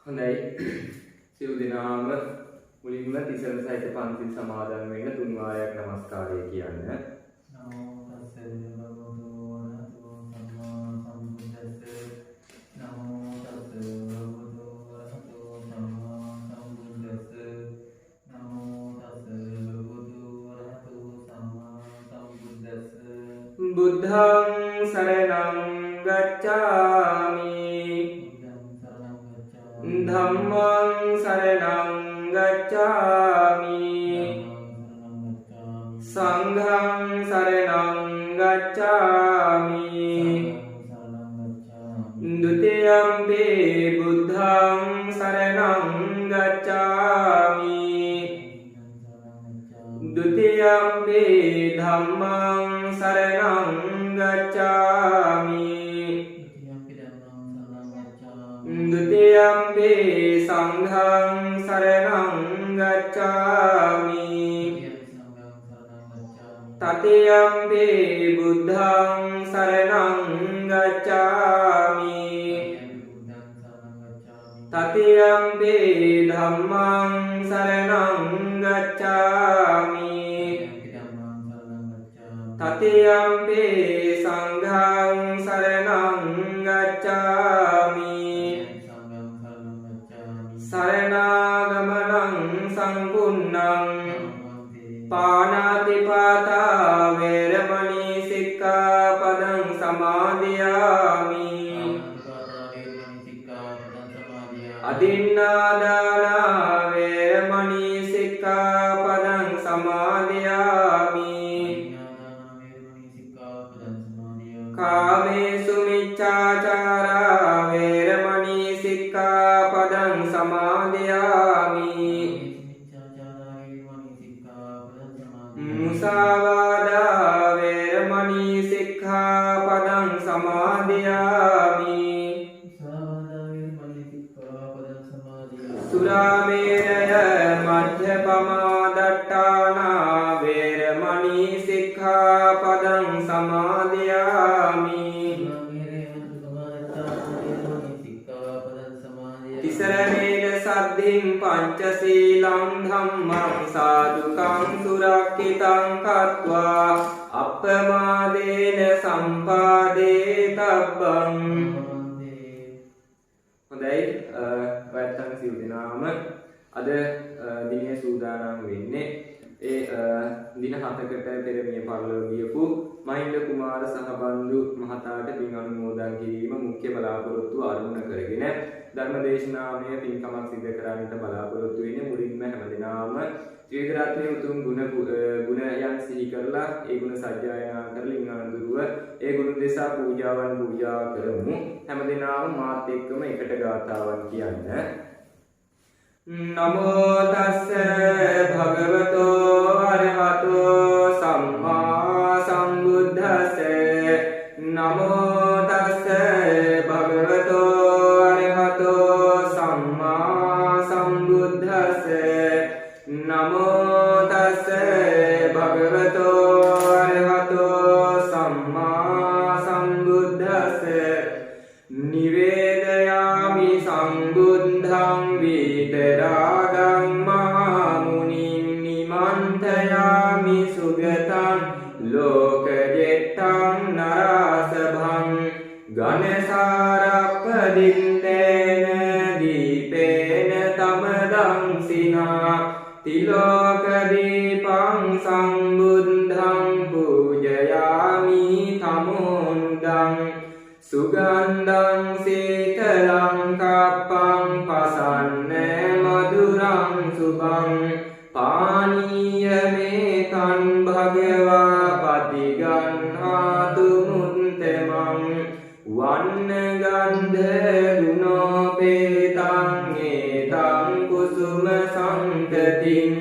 හොඳයි සියලු දෙනාම මුලින්ම තිසරණ සහිත පන්සිල් සමාදන් වෙන්න තුන් වාරයක් නමස්කාරය කියන්න. නමෝ තස්ස භගවතු වරහතෝ සම්මා සම්බුද්දස්ස. නමෝ තස්ස භගවතු වරහතෝ සම්මා සම්බුද්දස්ස. නමෝ තස්ස භගවතු වරහතෝ සම්මා සම්බුද්දස්ස. බුද්ධං සරණං ගච්ඡාමි. ධම්මං සරණං ගච්ඡාමි. සංඝං සරණං ගච්ඡාමි. ဒုတိယံ පි බුද්ධං සරණං ගච්ඡාමි. ဒုတိယံ පි ධම්මං සරණං ගච්ඡාමි. ဒုတိယံ පි සංඝං සරණං ගච්ඡාමි. တတိယံ පි බුද්ධං සරණං ගච්ඡාමි. တတိယံ පි ධම්මං සරණං ගච්ඡාමි. တတိယံ පි සංඝං සරණං ගච්ඡාමි. සරණාගමනං සම්පුන්නං පාණාතිපාතා වේරමණී සික්ඛාපදං සමාදියාමි. අදින්නාදානා වේරමණී සික්ඛාපදං සමාදියාමි. කාමේසු මිච්ඡාචාරා වේරමණී සික්ඛාපදං සමාදියාමි. මුසාවාදා වේරමණී සික්ඛාපදං සමාදියාමි. සුරාමේරය මජ්ජපමාදට්ඨානා වේරමණී සික්ඛාපදං සමාදියාමි. තිසරණේන සද්ධින් පංචශීලං ධම්මං සාදුකං සුරක්ඛිතං කତ୍වා අප්පමාදේන සම්පාදේ තබ්බං. හොඳයි ඔයත්තන් සිව් දෙනාම අද දිනේ සූදානම් වෙන්නේ ඒ දින 7කට පෙර මිය පරලොව ගියපු මහින්ද කුමාර සහබන්දු මහතාට පින් අනුමෝදන් කිරීම මුඛ්‍ය බලාපොරොත්තුව අරමුණ කරගෙන ධර්මදේශනාමය පින්කමක් සිදු කරන්නට බලාපොරොත්තු වෙන්නේ. මුලින්ම හැමදෙනාම ත්‍රිවිධ රත්නයේ උතුම් ගුණයන් සිහි කරලා ඒ ගුණ සජ්ජායනා කරලා ඉංගානදුරුව ඒ ගුණ දේශා පූජාවන් පූජා කරමු. හැමදෙනාම මාත් එක්කම එකට ගාථාවක් කියන්න. නමෝ තස්ස භගවතෝ අරහතෝ සම්මා සම්බුද්දස්ස. නමෝ තස්ස භගවතෝ අරහතෝ සම්මා සම්බුද්දස්ස. නමෝ තස්ස භගවතෝ අරහතෝ සම්මා සම්බුද්දස්ස. නිවේදයාමි සම්බුද්ධං විතරාගං මහා මුනින් නිමන්තයාමි සුගතං ලෝකජෙට්ටං නරාසභං. ගණසාරප්පදිත්තේන දීපේන තමදං සිනා තිලෝක දීපං සම්බුද්ධං පූජයාමි තමෝනුදං. සුගන්ධං සීතලං කප්පං පසන්න මధుරං සුභං. පානීයමේකං භගවා පටිගන්හාතු මුත්තමං. වන්න ගන්ධ ගුණෝපේතං ඒතං කුසුම සංතතින්.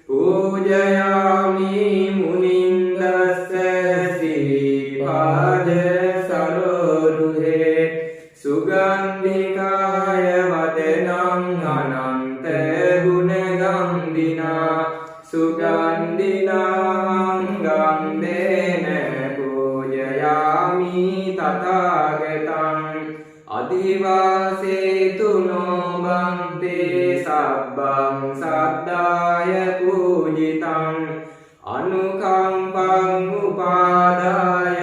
පූජයාමි මුනින්දස්ස සිරිපා තථාගතං අධිවාසේතු නොබන්තේ සබ්බං සද්දාය පූජිතං අනුකම්පං උපාදාය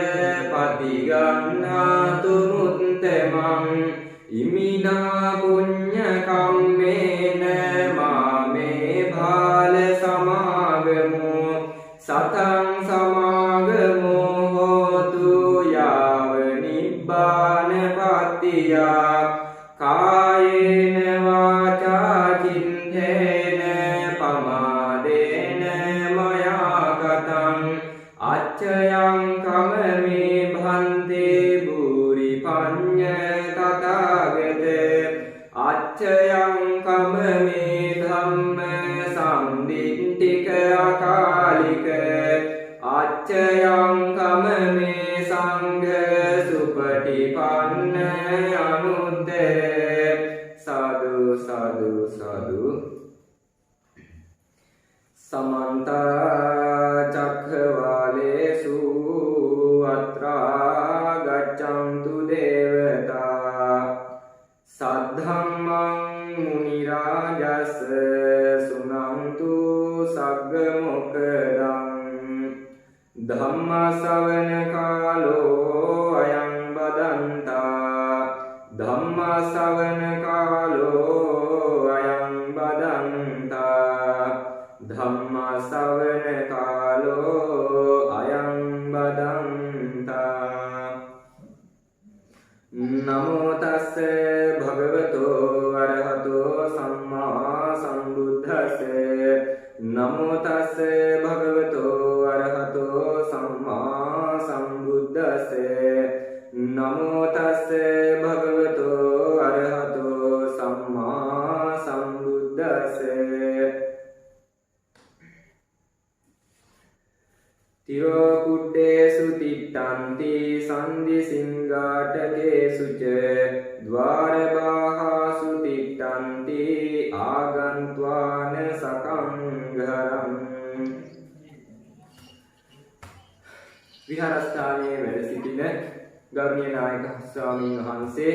පටිගන්නාතු මුත්තමං ඉමිනා පුඤ්ඤ කම්මේන මාමේ භාල සමාගමෝ සතං සමාගමෝ හෝතු යාව නිබ්බාන පත්තියා කායේන වාචා චිත්තේන පමාදේන මයා කතං අච්චයං කමමේ භන්තේ භූරි පඤ්ඤ තථාගත අච්චයං කමමේ ධම්ම සම්දිට්ඨික අකාලික අච්චයං කමමේ සංඝ සුපටිපන්න අනුත්තර සාදු සාදු සාදු සමන්ත චක්ඛවාලේසු අත්‍රා ගච්ඡන්තු දේවතා සද්ධම්මං මුනි රාජස් සුනන්තු සග්ග මොක්ඛදං ධම්ම ශ්‍රවණ කාලෝ අයං බදන්තා ධම්ම ශ්‍රවණ කාලෝ අයං බදන්තා ධම්ම ශ්‍රවණ කාලෝ අයං බදන්තා නමෝ තස්ස භගවතෝ අරහතෝ සම්මා සම්බුද්දස්ස නමෝ තස්ස භගවතෝ අරහතෝ සම්මා සම්බුද්දස්ස නමෝ තස්ස භගවතෝ අරහතෝ සම්මා සම්බුද්දස්ස තිරෝ කුඩ්ඩේසු තිට්ඨන්ති සන්දි සිංගාටකේසු ච ద్వාරබාහසු තිට්ඨන්ති ආගන්්වාන සකංඝරං විහාරස්ථානයේ වැඩ සිටින ගෞරවනීය නායක ස්වාමීන් වහන්සේ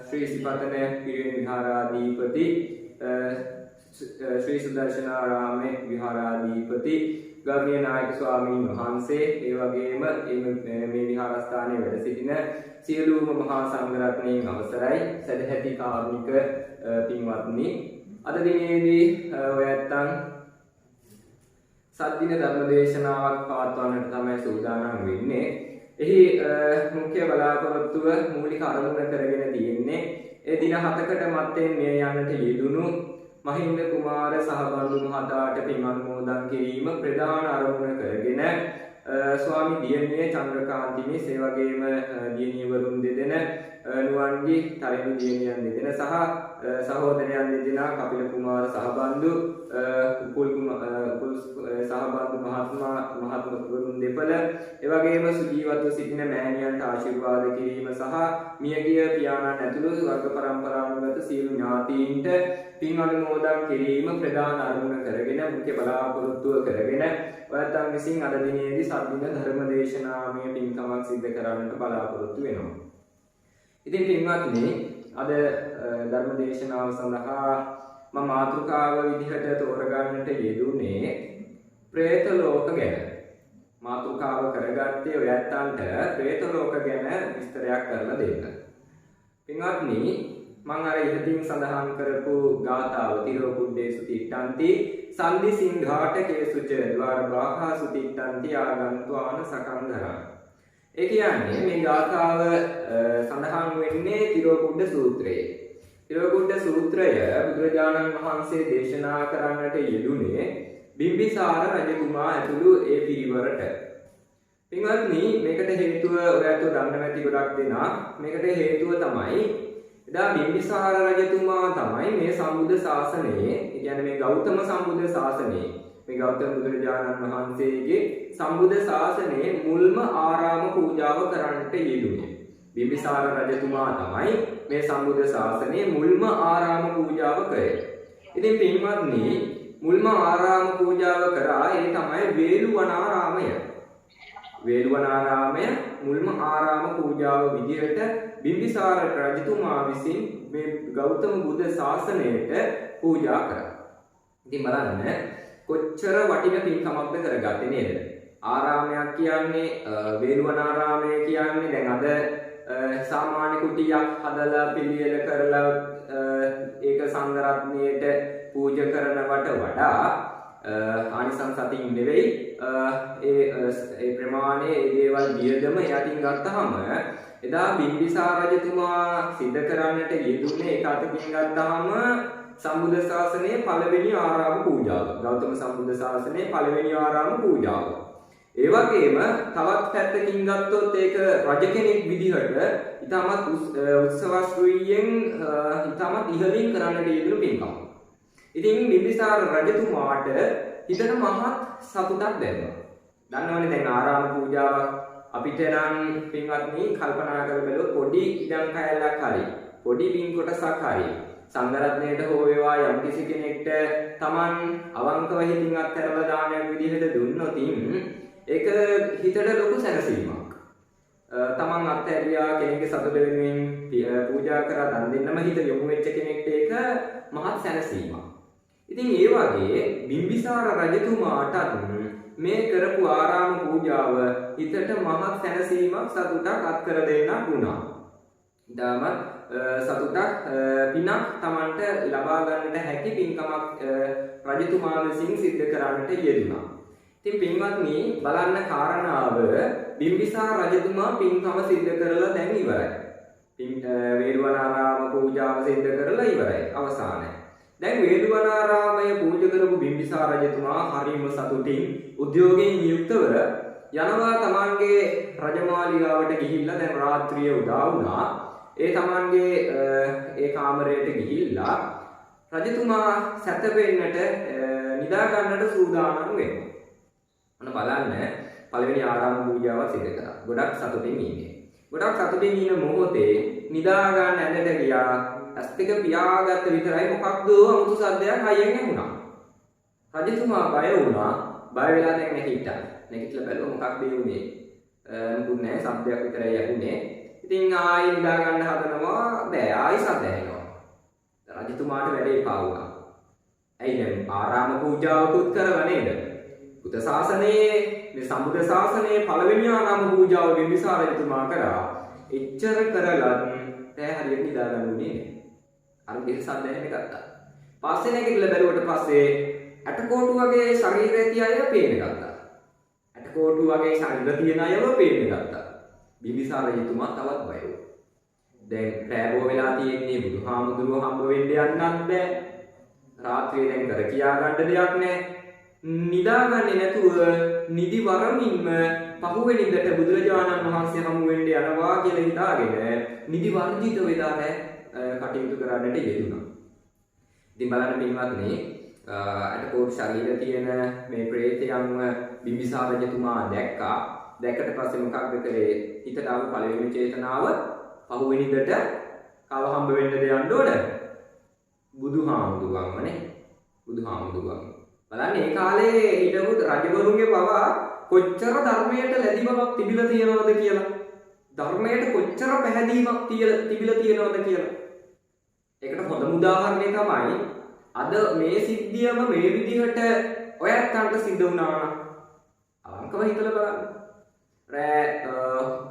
ශ්‍රී සිපතන පිරිවෙන් විහාරාධිපති ශ්‍රී සුදර්ශනාරාමේ විහාරාධිපති ගෞරවනීය නායක ස්වාමීන් වහන්සේ ඒ වගේම මේ විහාරස්ථානයේ වැඩ සිටින සියලුම මහා සංඝරත්නයන් අවසරයි සදැහැති කාරුණික පින්වත්නි අද දිනේදී ඔයත්තන් සත්දින ධර්ම දේශනාවක් පවත්වන්නට තමයි සූදානම් වෙන්නේ. එහි මුඛ්‍ය බලාපොරොත්තුව මූලික අරමුණ කරගෙන තියෙන්නේ ඒ දින 7කට මත්තෙන් මේ යන්නට යෙදුණු මහින්ද කුමාර සහබන්දු මහතාට පින් අනුමෝදන් කිරීම ප්‍රධාන අරමුණ කරගෙන ස්වාමි දියණිය චන්ද්‍රකාන්ති මිස් ඒ වගේම දියණියවරුන් දෙදෙන නුවන්ගි තරිණු දියණියන් දෙදෙන සහ සහෝදරයන් දෙදෙනා කපිල කුමාර සහබන්දු උපුල් සහබන්දු මහත්මවරුන් දෙපළ ඒ වගේම සුජීවත්ව සිටින මෑණියන්ට ආශිර්වාද කිරීම සහ මියගිය පියාණන් ඇතුළු වර්ග පරම්පරාවන්ගත සියලු ඥාතීන්ට පින් අනුමෝදන් කිරීම ප්‍රධාන අරමුණ කරගෙන මුඛ්‍ය බලාපොරොත්තුව කරගෙන ඔයත්තන් විසින් අද දිනේදී සත්දින ධර්ම දේශනාමය පින්කමක් සිදු කරන්නට බලාපොරොත්තු වෙනවා. ඉතින් පින්වත්නි අද ධර්ම දේශනාව සඳහා මම මාතෘකාව විදිහට තෝරගන්නට යෙදුනේ പ്രേත ලෝක ගැන. මාතෘකාව කරගත්තේ ඔයත්තන්ට പ്രേත ලෝක ගැන විස්තරයක් කරලා දෙන්න. පින්වත්නි මම අර ඉහතින් සඳහන් කරපු ගාථාව තිරෝ කුඩ්ඩේසු තිට්ඨන්ති සන්දි සිංඝාටකේසු ච ద్వාරබාහසු තිට්ඨන්ති ආගන්්වාන සකංඝරං. ඒ කියන්නේ මේ ගාථාව සඳහන් වෙන්නේ තිරෝ කුඩ්ඩ සූත්‍රයේ. තිරෝ කුඩ්ඩ සූත්‍රය බුදුරජාණන් වහන්සේ දේශනා කරන්නට යෙදුනේ බිම්බිසාර රජතුමා ඇතුළු ඒ පිරිවරට. පින්වත්නි මේකට හේතුව ඔයත් දන්න ඇති ගොඩක් දෙනා. මේකට හේතුව තමයි එදා බිම්බිසාර රජතුමා තමයි මේ සම්බුද්ධ ශාසනයේ, ඒ කියන්නේ මේ ගෞතම සම්බුද්ධ ශාසනයේ, මේ ගෞතම බුදුරජාණන් වහන්සේගේ සම්බුද්ධ ශාසනයේ මුල්ම ආරාම පූජාව කරන්නට යෙදුනේ. බිම්බිසාර රජතුමා තමයි මේ සම්බුද්ධ ශාසනයේ මුල්ම ආරාම පූජාව කරේ. ඉතින් පින්වත්නි මුල්ම ආරාම පූජාව කරා ඒ තමයි වේළුවනාරාමය. වේළුවනාරාමය මුල්ම ආරාම පූජාව විදිහට බිම්බිසාර රජතුමා විසින් මේ ගෞතම බුද්ධ ශාසනයට පූජා කරා. ඉතින් බලන්න කොච්චර වටින පින්කමක්ද කරගත්තේ නේද? ආරාමයක් කියන්නේ වේළුවනාරාමය කියන්නේ දැන් අද සාමාන්‍ය කුටියක් හදලා පිළියෙල කරලා ඒක සංඝරත්නයට පූජා කරනවට වඩා ආනිසංස අතින් නෙවෙයි ඒ ප්‍රමාණයේ ඒ දේවල් වියදම යටින් ගත්තාම එදා බිම්බිසාර රජතුමා සිද්ධ කරන්නට යෙදුනේ ඒක අතකින් ගත්තාම සම්බුද්ධ ශාසනයේ පළවෙනි ආරාම පූජාව. ගෞතම සම්බුද්ධ ශාසනයේ පළවෙනි ආරාම පූජාව. ඒ වගේම තවත් පැත්තකින් ගත්තොත් ඒක රජ කෙනෙක් විදිහට ඊටමත් උත්සවශ්‍රීයෙන් ඊටමත් ඉහළින් කරන්නට යෙදුණු පින්කම. ඉතින් බිම්බිසාර රජතුමාට හිතට මහත් සතුටක් දැනුණා. දන්නවනේ දැන් ආරාම පූජාවක් අපිට නම් පින්වත්නි කල්පනා කර බැලුවොත් පොඩි ඉඩම් කැලක් හරි පොඩි පින් කොටසක් හරි සංඝරත්නයට හෝ වේවා යම් කිසි කෙනෙක්ට Taman අවංකව හිතින් අත්හැරලා දානයක් විදිහට දුන්නොත් ඒක හිතට ලොකු සැනසීමක්. Taman අත්හැරියා කෙනෙක්ගේ සතුට වෙනුවෙන් පූජා කරලා දන් දෙන්නම හිත යොමු වෙච්ච කෙනෙක්ට ඒක මහත් සැනසීමක්. ඉතින් ඒ වගේ බිම්බිසාර රජතුමාටත් මේ කරපු ආරාම පූජාව හිතට මහත් සැනසීමක් සතුටක් අත්කර දෙන්නක් වුණා. ඊටමත් සතුටක් පිනක් Tamanට ලබා ගන්නට හැකි පින්කමක් රජතුමා විසින් සිද්ධ කරන්නට යෙදුණා. ඉතින් පින්වත්නි බලන්න කාරණාව බිම්බිසාර රජතුමා පින්කම සිද්ධ කරලා දැන් ඉවරයි. වේළුවනාරාම පූජාව සිද්ධ කරලා ඉවරයි. අවසానයි. දැන් වේළුවනාරාමය පූජා කරපු බිම්බිසාර රජතුමා හරිම සතුටින් උද්‍යෝගයෙන් යුක්තව යනවා තමන්ගේ රජමාලිගාවට ගිහිල්ලා දැන් රාත්‍රිය උදා වුණා. ඒ තමන්ගේ ඒ කාමරයට ගිහිල්ලා රජතුමා සැතපෙන්නට නිදා ගන්නට සූදානම් වෙනවා. අන්න බලන්න පළවෙනි ආරාම පූජාව සිදු කරා. ගොඩක් සතුටින් ඉන්නේ. ගොඩක් සතුටින් ඉන්න මොහොතේ නිදා ගන්න ඇඳට ගියා. ඇස් දෙක පියාගත්ත විතරයි මොකක්ද අමුතු සද්දයක් හයියෙන් ඇහුණා. රජතුමා බය වුණා. බය වෙලා දැන් නැගිට්ටා. නැගිටලා බැලුවා මොකක්ද වුනේ? මොකුත් නැහැ සද්දයක් විතරයි ඇහුනේ. ඉතින් ආයෙ නිදා ගන්න හදනවා. බෑ ආයෙ සද්ද ඇහෙනවා. රජතුමාට වැඩේ එපා වුණා. ඇයි දැන් ආරාම පූජාවකුත් කරලා නේද? බුද්ධ ශාසනයේ මේ සම්බුද්ධ ශාසනයේ පළවෙනි ආරාම පූජාව බිම්බිසාර රජතුමා කරා. එච්චර කරලත් තෑ හරියට නිදා ගන්න උනේ නෑ. අර දෙහ සද්ද ඇහෙන්න ගත්තා. පස්සේ නැගිටලා බැලුවට පස්සේ ඇටකොටු වගේ ශරීරය තිය අය පේන්න ගත්තා. ඇටකොටු වගේ ශරීර තියෙන අයව පේන්න ගත්තා. බිම්බිසාර රජතුමා තවත් බය වුණා. දැන් රැබෝ වෙලා තියෙන්නේ බුදුහාමුදුරුවෝ හම්බ වෙන්න යන්නත් බෑ. රාත්‍රියේ දැන් කර කියා ගන්න දෙයක් නෑ. නිදාගන්නේ නැතුව නිදි වරමින්ම පහුවෙනිදට බුදුරජාණන් වහන්සේ හමු වෙන්න යනවා කියලා හිතාගෙන නිදි වර්ජිත වෙලා කටයුතු කරන්නට යෙදුණා. ඉතින් බලන්න පින්වත්නි අටකෝට් ශරීර තියෙන මේ ප්‍රේතයන්ව බිම්බිසාර රජතුමා දැක්කා. දැක්කට පස්සේ මොකක්ද කරේ? හිතට ආව පළවෙනි චේතනාව පහුවෙනිදට කව හම්බ වෙන්නද යන්න ඕන? බුදුහාමුදුරුවන්වනේ. බුදුහාමුදුරුවන් බලන්න ඒ කාලේ හිටපු රජවරුන්ගේ පවා කොච්චර ධර්මයට ලැබි බවක් තිබිලා තියෙනවද කියලා. ධර්මයට කොච්චර පැහැදීමක් තිබිලා තියෙනවද කියලා. ඒකට හොඳම උදාහරණය තමයි අද මේ සිද්ධියම මේ විදිහට ඔයත්න්ට සිද්ධ වුණා නම් අවංකව හිතලා බලන්න. රෑ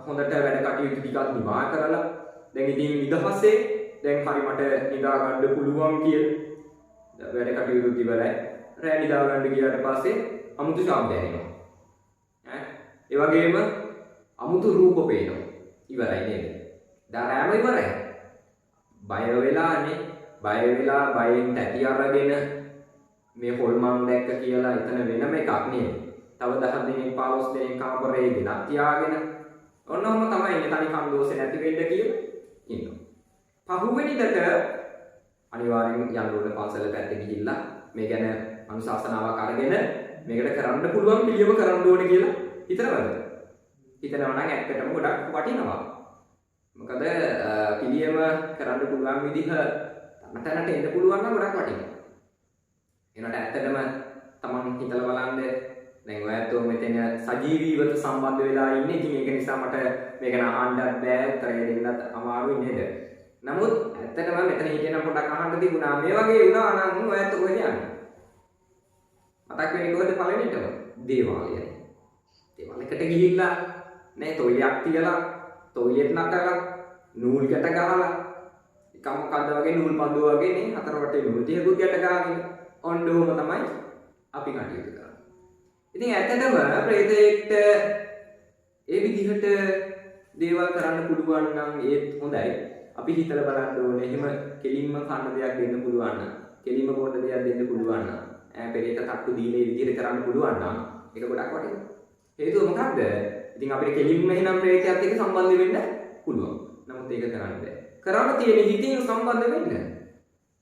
හොඳට වැඩ කටයුතු ටිකක් නිමා කරලා දැන් ඉතින් නිදහසේ දැන් හරි මට නිදා ගන්න පුළුවන් කියලා වැඩ කටයුතු ඉවරයි. රෑ නිදා ගන්න ගියාට පස්සේ අමුතු ශබ්ද ඇහෙනවා. ඒ වගේම අමුතු රූප පේනවා. ඉවරයි නේද? දැන් රෑම ඉවරයි. බය වෙලානේ. බය වෙලා බයෙන් තැටි අරගෙන මේ හොල්මන් දැක්ක කියලා එතන වෙනම එකක් නේද? තව 10 දිනක් 15 දිනක් කාමරේ ගෙනත් තියාගෙන ඔන්නෝම තමයි ඉන්නේ තනි කන්දෝසේ නැති වෙන්න කියලා ඉන්නවා. පහුවෙනිදට අනිවාර්යෙන් යන්න ඕන පන්සල පැත්තේ ගිහිල්ලා මේ ගැන අනුශාසනාවක් අරගෙන මේකට කරන්න පුළුවන් පිළියම කරන්න ඕනේ කියලා හිතනවද? හිතනවා නම් ඇත්තටම ගොඩක් වටිනවා. මොකද පිළියම කරන්න පුළුවන් විදිහ තැනට එන්න පුළුවන් නම් ගොඩක් වටිනවා. ඒනට ඇත්තටම තමන් හිතලා බලන්න දැන් ඔයත් මෙතන සජීවීව සම්බන්ධ වෙලා ඉන්නේ. ඉතින් ඒක නිසා මට මේක අහන්නත් බෑ, උත්තරය දෙන්නත් අමාරුයි නේද? නමුත් ඇත්තටම මෙතන හිටියනම් පොඩක් අහන්න තිබුණා. මේ වගේ වුණා නම් ඔයත් කොහෙද යන්නේ? මතක් වෙන්නේ කොහෙද පළවෙනිටම? දේවාලයයි. දේවාලයකට ගිහිල්ලා නේ තොইলයක් තියලා, තොইলෙත් නටලා, නූල් ගැට ගහලා, එක මොකද්ද වගේ නූල් පඳුව වගේ නේ හතර වටේ නූල් ටිකකුත් ගැට ගහගෙන ඔන්න ඕම තමයි අපි කටයුතු කරන්නේ. ඉතින් ඇත්තටම ප්‍රේතයෙක්ට ඒ විදිහට දේවල් කරන්න පුළුවන් නම් ඒත් හොඳයි. අපි හිතලා බලන්න ඕනේ එහෙම කෙලින්ම කන්න දෙයක් දෙන්න පුළුවන් නම්, කෙලින්ම බොන්න දෙයක් දෙන්න පුළුවන් නම්, පෙරේත තට්ටු දීලා ඒ විදිහට කරන්න පුළුවන් නම් ඒක ගොඩක් වටිනවා. හේතුව මොකක්ද? ඉතින් අපිට කෙලින්ම එහෙනම් ප්‍රේතයත් එක්ක සම්බන්ධ වෙන්න පුළුවන්. නමුත් ඒක කරන්න බෑ. කරන්න තියෙන්නේ හිතින් සම්බන්ධ වෙන්න.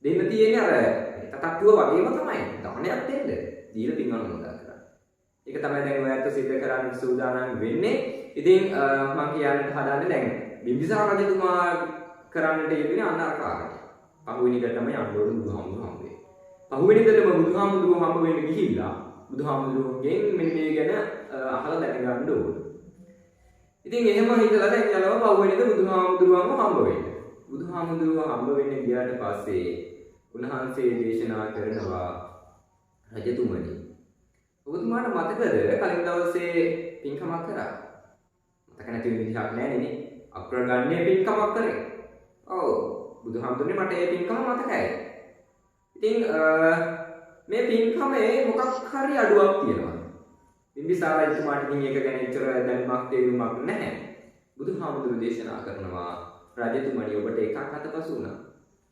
දෙන්න තියෙන්නේ අර තට්ටුව වගේම තමයි. දානයක් දෙන්න. දීලා පින් අනුමෝදන් කරන්න. ඒක තමයි දැන් ඔයත් සිද්ධ කරන්න සූදානම් වෙන්නේ. ඉතින් මම කියන්නට හදන්නේ දැන් බිම්බිසාර රජතුමා කරන්නට යෙදුනේ අන්න අර කාරණේ. පහුවෙනිදටම යන්න ඕන බුදුහාමුදුරුවෝ හම්බ වෙයි. පහුවෙනිදටම බුදුහාමුදුරුවෝ හම්බ වෙන්න ගිහිල්ලා බුදුහාමුදුරුවෝගෙන් මෙන්න මේ ගැන අහලා දැනගන්න ඕන. ඉතින් එහෙම හිතලා දැන් යනවා පහුවෙනිද බුදුහාමුදුරුවෝම හම්බ වෙන්න. බුදුහාමුදුරුවෝ හම්බ වෙන්න ගියාට පස්සේ උන්වහන්සේ දේශනා කරනවා රජතුමනි. ඔබතුමාට මතකද කලින් දවසේ පින්කමක් කරා? මතක නැති වෙන විදිහක් නැහැ නේ. අග්‍රගණ්‍ය පින්කමක් කරේ. ඔව් බුදුහාමුදුරනේ මට ඒ පින්කම මතකයි. ඉතින් මේ පින්කමේ මොකක් හරි අඩුවක් තියෙනවා. බිම්බිසාර රජතුමාට ඉතින් ඒක ගැන එච්චර දැනුමක් තේරුමක් නැහැ. බුදුහාමුදුරු දේශනා කරනවා රජතුමනි ඔබට එකක් අතපසු වුණා.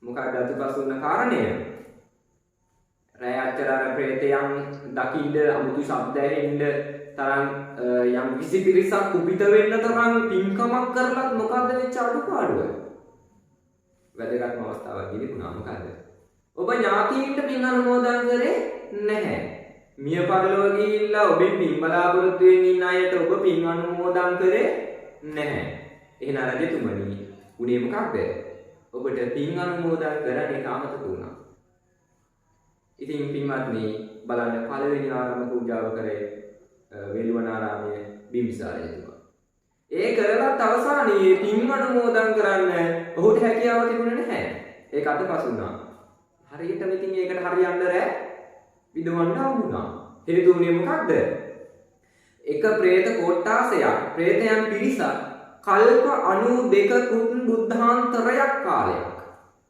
මොකක්ද අතපසු වුණ කාරණය? රැය අච්චර ප්‍රේතයන් දකින්න අමුතු ශබ්ද ඇහෙන්න තරම් යම් කිසි පිරිසක් කුපිත වෙන්න තරම් පින්කමක් කරලත් මොකද්ද වෙච්ච අඩුපාඩුව? වැදගත්ම අවස්ථාවක් ගිලිහුණා මොකද්ද? ඔබ ඥාතීන්ට පින් අනුමෝදන් කරේ නැහැ. මිය පරලොව ගිහිල්ලා ඔබෙන් පින් බලාපොරොත්තු වෙමින් ඉන්න අයට ඔබ පින් අනුමෝදන් කරේ නැහැ. එහෙනම් රජතුමනි උනේ මොකක්ද? ඔබට පින් අනුමෝදන් කරන්නේ කාමත වුණා. ඉතින් පින්වත්නි බලන්න පළවෙනි ආරම්භ පූජාව කරේ වේළුවනාරාමයේ බිම්බිසාර රජතුමා. ඒ කරලත් අවසානයේ පින් අනුමෝදන් කරන්න ඔහුට හැකියාව තිබුණේ නැහැ. ඒක අතපසු වුණා. හරියටම ඉතින් ඒකට හරියන්න රැ විදවන්න හම්බුණා. හේතු වුණේ මොකක්ද? එක ප්‍රේත කොට්ටාසයක් ප්‍රේතයන් පිරිසක් කල්ප 92කුත් බුද්ධාන්තරයක් කාලයක්.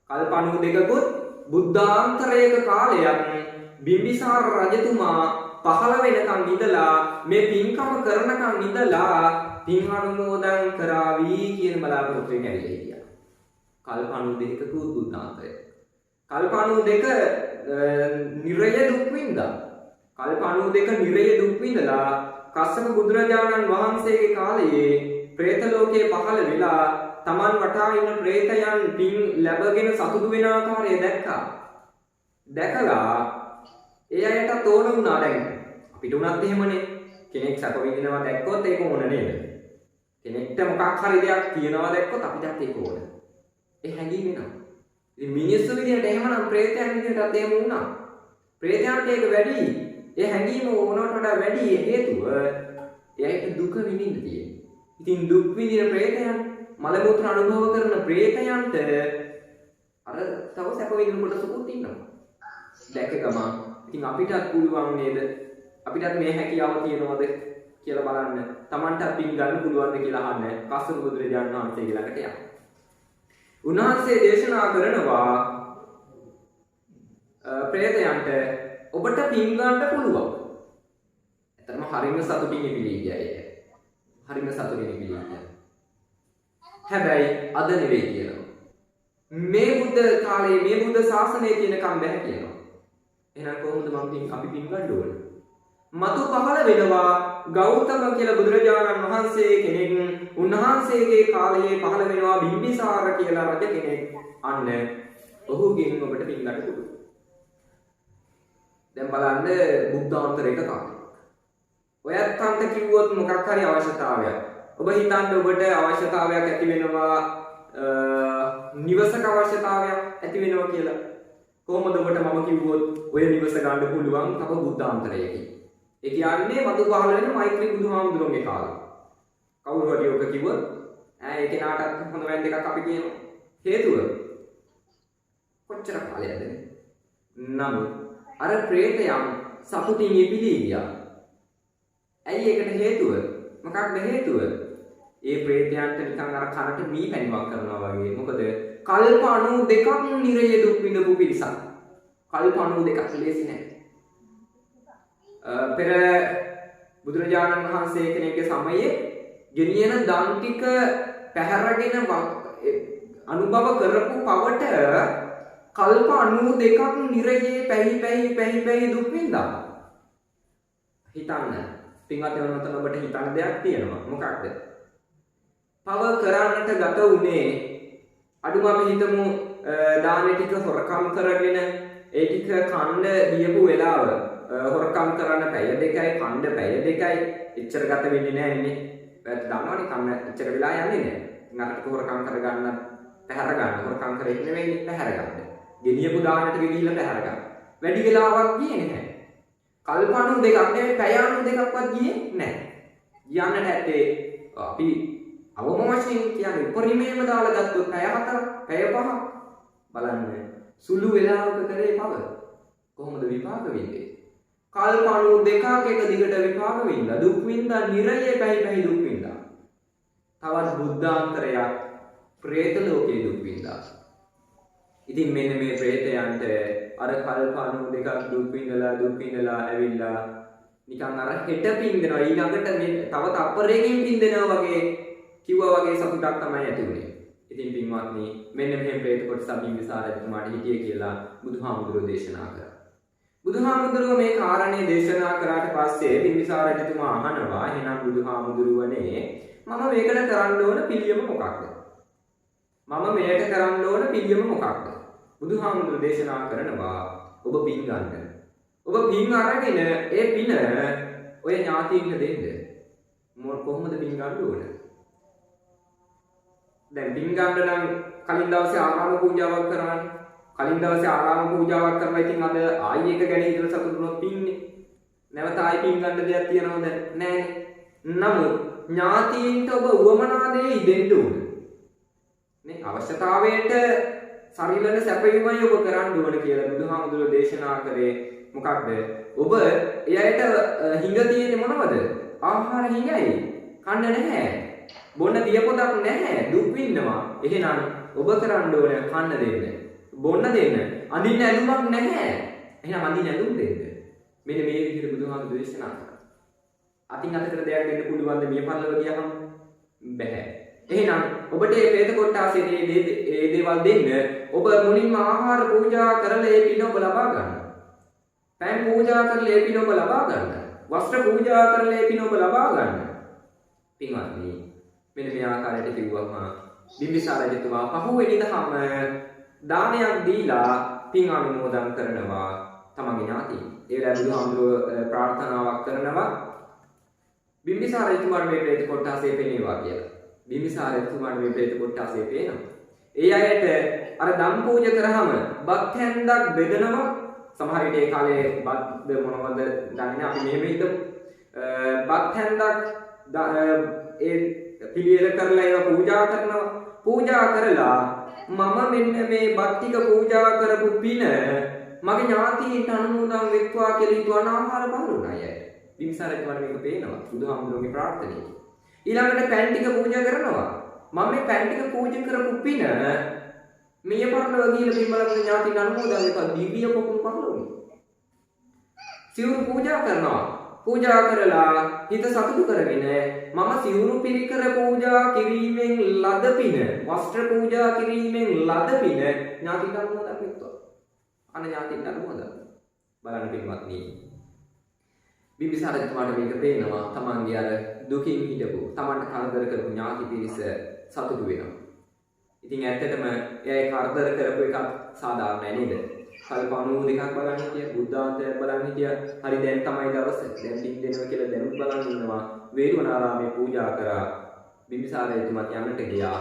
කල්ප 92කුත් බුද්ධාන්තරයක කාලයක් බිම්බිසාර රජතුමා පහළ වෙනකන් ඉඳලා මේ පින්කම කරනකන් ඉඳලා පින් අනුමෝදන් කරાવી කියන බලාපොරොත්තුවෙන් ඇවිල්ලා හිටියා. කල්ප 92කුත් බුද්ධාන්තරය. කල්ප 92 නිරය දුක් විඳා. කල්ප 92 නිරය දුක් විඳලා කස්සප බුදුරජාණන් වහන්සේගේ කාලයේ പ്രേත ලෝකයේ පහළ වෙලා තමන් වටා ඉන්න പ്രേතයන් පින් ලැබගෙන සතුටු වෙන ආකාරය දැක්කා. දැකලා ඒ අයට තෝරන වුණා දැන් අපිට උනත් එහෙමනේ. කෙනෙක් සැප විඳිනවා දැක්කොත් ඒක ඕන නේද? කෙනෙක්ට මොකක් හරි දෙයක් තියනවා දැක්කොත් අපිටත් ඒක ඕන. ඒ හැඟීම එනවා. ඉතින් මිනිස්සු විදියට එහෙමනම් പ്രേතයන් විදියටත් එහෙම වුණා. പ്രേතයන්ට ඒක වැඩි. ඒ හැඟීම ඕනකට වඩා වැඩි හේතුව එයාට දුක විඳින්න තියෙන්නේ. ඉතින් දුක් විඳින പ്രേතයන් මල මුත්‍ර අනුභව කරන പ്രേතයන්ට අර තව සැප විඳින කොටසකුත් ඉන්නවා. දැක ගමන් ඉතින් අපිටත් පුළුවන් නේද? අපිටත් මේ හැකියාව තියනවද කියලා බලන්න. Tamanට පින් ගන්න පුළුවන්ද කියලා අහන්න. කස්සප බුදුරජාණන් වහන්සේ ළඟට යන්න. උන්වහන්සේ දේශනා කරනවා പ്രേතයන්ට ඔබට පින් ගන්න පුළුවන්. ඇත්තටම හරිම සතුටින් ඉපිලී ගියා ඒක. හරිම සතුටින් ඉපිලී ගියා. හැබැයි අද නෙවෙයි කියනවා. මේ බුද්ධ කාලයේ මේ බුද්ධ ශාසනයේ තියෙනකම් බෑ කියනවා. එහෙනම් කොහොමද අපි පින් ගන්න ඕන? මතු පහළ වෙනවා ගෞතම කියලා බුදුරජාණන් වහන්සේ කෙනෙක්. උන්වහන්සේගේ කාලයේ පහළ වෙනවා බිම්බිසාර කියලා රජ කෙනෙක්. අන්න ඔහුගෙන් ඔබට පින් ගන්න පුළුවන්. දැන් බලන්න බුද්ධාන්තරයක කාලේ. ඔයත් අන්ත කිව්වොත් මොකක් හරි අවශ්‍යතාවයක්. ඔබ හිතන්න ඔබට අවශ්‍යතාවයක් ඇති වෙනවා නිවසක අවශ්‍යතාවයක් ඇති වෙනවා කියලා. කොහොමද ඔබට මම කිව්වොත් ඔය නිවස ගන්න පුළුවන් තව බුද්ධාන්තරයකින්. ඒ කියන්නේ මතු පහළ වෙන මෛත්‍රී බුදුහාමුදුරුවෝගේ කාලේ. කවුරු හරි ඔක කිව්වොත් ඒ කෙනාටත් හොඳ වැන් දෙකක් අපි කියනවා. හේතුව කොච්චර කාලයක්ද? නමුත් අර ප්‍රේතයන් සතුටින් ඉපිදී ගියා. ඇයි ඒකට හේතුව? මොකක්ද හේතුව? ඒ ප්‍රේතයන්ට නිකන් අර කනට මී පැණිවක් කරනවා වගේ. මොකද කල්ප 92ක් නිරයේ දුක් විඳපු පිරිසක්. කල්ප 92ක් ලේසි නෑ. පෙර බුදුරජාණන් වහන්සේ කෙනෙක්ගේ සමයේ ගෙනියන දන් ටික පැහැරගෙන අනුභව කරපු පවට කල්ප 92ක් නිරයේ පැහි දුක් විඳා. හිතන්න. පින්වත්නි ඔන්න ඔබට හිතන්න දෙයක් තියෙනවා. මොකක්ද? පව කරන්නට ගත උනේ අඩුම අපි හිතමු දානේ ටික හොරකම් කරගෙන ඒ ටික කණ්ඩ දීපු වෙලාව හොරකම් කරන්න පැය දෙකයි කණ්ඩ පැය දෙකයි එච්චර ගත වෙන්නේ නැහැ නේ. ඔයත් දන්නවනේ කන්න එච්චර වෙලා යන්නේ නැහැ. නරක හොරකම් කරගන්න පැහැර ගන්න හොරකම් කරේ නෙවෙයි පැහැර ගන්න. ගෙනියපු දාන ටික ගිහිල්ලා පැහැර ගන්න. වැඩි වෙලාවක් ගියේ නැහැ. කල්පණු දෙකක් නෙවෙයි පැය 92ක්වත් ගියේ නැහැ. යන්නට ඇත්තේ අපි අවම වශයෙන් කියන්නේ උපරිමයෙන්ම දාලා ගත්තොත් පැය 4 පැය 5 බලන්න සුළු වෙලාවක කරේ පව කොහොමද විපාක වෙන්නේ? කල්පණු දෙකක් එක දිගට විපාක වින්දා දුක් වින්දා නිරයේ පැහි දුක් වින්දා. තවත් බුද්ධාන්තරයක් പ്രേත ලෝකේ දුක් වින්දා. ඉතින් මෙන්න මේ പ്രേතයන්ට අර කල්පණු දෙකක් දුක් විඳලා ඇවිල්ලා නිකන් අර හෙට පින්දෙනවා ඊළඟට මේ තව තප්පරයකින් පින්දෙනවා වගේ කිව්වා වගේ සතුටක් තමයි ඇති වුනේ. ඉතින් පින්වත්නි මෙන්න මෙහෙම പ്രേත කොටස බිම්බිසාර රජතුමාට හිටියේ කියලා බුදුහාමුදුරුවෝ දේශනා කරා. බුදුහාමුදුරුවෝ මේ කාරණේ දේශනා කරාට පස්සේ බිම්බිසාර රජතුමා අහනවා එහෙනම් බුදුහාමුදුරුවනේ මම මේකට කරන්න ඕන පිළියම මොකක්ද? මම මේකට කරන්න ඕන පිළියම මොකක්ද? බුදුහාමුදුරුවෝ දේශනා කරනවා ඔබ පින් ගන්න. ඔබ පින් අරගෙන ඒ පින ඔය ඥාතීන්ට දෙන්න. කොහොමද පින් ගන්න ඕන? දැන් පින් ගන්න නම් කලින් දවසේ ආරාම පූජාවක් කරන්න. කලින් දවසේ ආරාම පූජාවක් කරලා ඉතින් අද ආයි එක ගැන හිතලා සතුටු වුණොත් පින්නේ. නැවත ආයි පින් ගන්න දෙයක් තියනවද? නැහැ. නමුත් ඥාතීන්ට ඔබ උවමනා දේ ඉදෙන්න ඕන. මේ අවශ්‍යතාවයට සරිලන සැපයීමයි ඔබ කරන්න ඕන කියලා බුදුහාමුදුරුවෝ දේශනා කරේ. මොකක්ද? ඔබ එයාට හිඟ තියෙන්නේ මොනවද? ආහාර හිඟයි. කන්න නැහැ. බොන්න දියපොතක් නැහැ. දුක් විඳිනවා. එහෙනම් ඔබ කරන්න ඕන කන්න දෙන්න. බොන්න දෙන්න. අඳින්න ඇඳුමක් නැහැ. එහෙනම් අඳින්න ඇඳුම් දෙන්න. මෙන්න මේ විදිහට බුදුහාමුදුරුවෝ දේශනා කරා. අතින් අතකට දෙයක් දෙන්න පුළුවන්ද මිය පරලව ගියහම? බැහැ. එහෙනම් ඔබට මේ പ്രേත කොටාසේ මේ දේවල් දෙන්න ඔබ මුලින්ම ආහාර පූජා කරලා ඒ පින ඔබ ලබා ගන්න. පෑන් පූජා කරලා ඒ පින ඔබ ලබා ගන්න. වස්ත්‍ර පූජා කරලා ඒ පින ඔබ ලබා ගන්න. පින්වත්නි මෙන්න මේ ආකාරයට කිව්වම බිම්බිසාර රජතුමා පහුවෙනි දහම දානයක් දීලා පින් අනුමෝදන් කරනවා තමන්ගේ ඥාතීන්. ඒ වෙලාවේ බුදුහාමුදුරුවෝ ප්‍රාර්ථනාවක් කරනවා බිම්බිසාර රජතුමාට මේ പ്രേත කොටාසේ පෙනේවා කියලා. බිම්බිසාර රජතුමාට මේ പ്രേත කොටාසේ පේනවා. ඒ අයට අර දම් පූජා කරාම බත් හැන්දක් බෙදනවා. සමහර විට ඒ කාලේ බත් මොනවද දන්නේ අපි මෙහෙම හිතමු. බත් හැන්දක් ඒ පිළියෙල කරලා ඒවා පූජා කරනවා. පූජා කරලා මම මෙන්න මේ බත් ටික පූජා කරපු පින මගේ ඥාතීන්ට අනුමෝදන් වෙත්වා කියලා හිතුවන ආහාර පහරුණා අය. බිම්බිසාර රජතුමාට මේක පේනවා. බුදුහාමුදුරුවෝගේ ප්‍රාර්ථනාවයි. ඊළඟට පැන් ටික පූජා කරනවා. මම මේ පැන් ටික පූජා කරපු පින මිය පරලව ගිහින් බිම්බලගේ ඥාතීන් අනුමෝදන් වෙත්වා දිව්‍ය පොකුණු පහළුනේ. සිවුරු පූජා කරනවා. පූජා කරලා හිත සතුටු කරගෙන මම සිවුරු පිරිකර පූජා කිරීමෙන් ලද පින වස්ත්‍ර පූජා කිරීමෙන් ලද පින ඥාතිට අනුමෝදන් වෙත්වා. අන ඥාතිට අනුමෝදන්. බලන්න පින්වත්නි. බිම්බිසාර රජතුමාට මේක පේනවා තමන්ගේ අර දුකින් හිටපු තමන්ට කරදර කරපු ඥාති පිරිස සතුටු වෙනවා. ඉතින් ඇත්තටම එයා කරදර කරපු එකක් සාධාරණයි නේද? කල්ප 92ක් බලන්න හිටිය බුද්ධාන්තයක් බලන්න හිටිය හරි දැන් තමයි දවස දැන් පින් දෙනවා කියලා දැනුත් බලන් ඉන්නවා වේළුවනාරාමේ පූජා කරා බිම්බිසාර රජතුමාත් යන්නට ගියා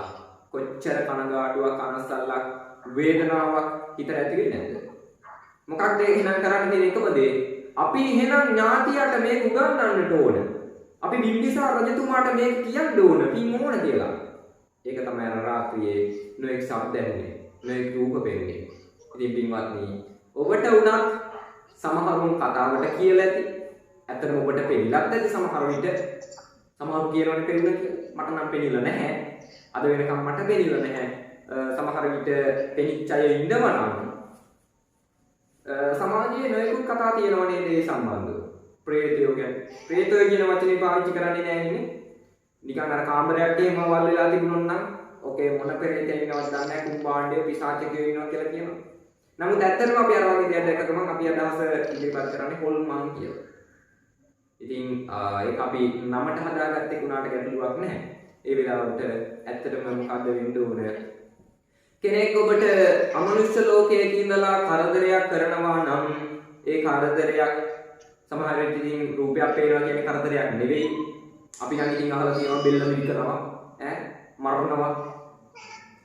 කොච්චර කනගාටුවක් අනස්සල්ලක් වේදනාවක් හිතට ඇති වෙන්නේ නැද්ද මොකක්ද එහෙනම් කරන්න තියෙන එකම දේ අපි එහෙනම් ඥාතියට මේක උගන්වන්නට ඕන. අපි බිම්බිසාර රජතුමාට මේක කියන්න ඕන පින් ඕන කියලා. ඒක තමයි අර රාත්‍රියේ නොඑක් ශබ්ද ඇහුනේ. නොඑක් රූප පෙනුනේ. ඉතින් පින්වත්නි ඔබට උනත් සමහරුන් කතාවට කියලා ඇති. ඇත්තටම ඔබට පෙනිලත් ඇති සමහර විට. සමහරු කියනවනේ පෙනිලා කියලා. මට නම් පෙනිලා නැහැ. අද වෙනකම් මට පෙනිලා නැහැ. සමහර විට පෙනිච්ච අය ඉන්නවා නම් සමාජයේ නොයෙකුත් කතා තියෙනවා නේද ඒ සම්බන්ධව. ප්‍රේතයෝ කියන වචනේ පාවිච්චි කරන්නේ නැහැ නේ. නිකන් අර කාමරයක් එහෙම වල් වෙලා තිබුණොත් නම් ඔකේ මොන ප්‍රේතයෙක් ඉන්නවද දන්නේ නැහැ කුම්බාණ්ඩේ පිසාචකයෝ ඉන්නවා කියලා කියනවා. නමුත් ඇත්තටම අපි අර වගේ දෙයක් දැක්ක ගමන් අපි අදහස ඉදිරිපත් කරන්නේ හොල්මන් කියලා. ඉතින් ඒක අපි නමට හදාගත්තේ උනාට ගැටලුවක් නැහැ. ඒ වෙලාවට ඇත්තටම මොකද්ද වෙන්න ඕන? කෙනෙක් ඔබට අමනුෂ්‍ය ලෝකයේ ඉඳලා කරදරයක් කරනවා නම් ඒ කරදරයක් සමහර වෙලාවට ඉතින් රූපයක් පේනවා කියන්නේ කරදරයක් නෙවෙයි. අපි නම් ඉතින් අහලා තියෙනවා බෙල්ල මිරිකනවා මරනවා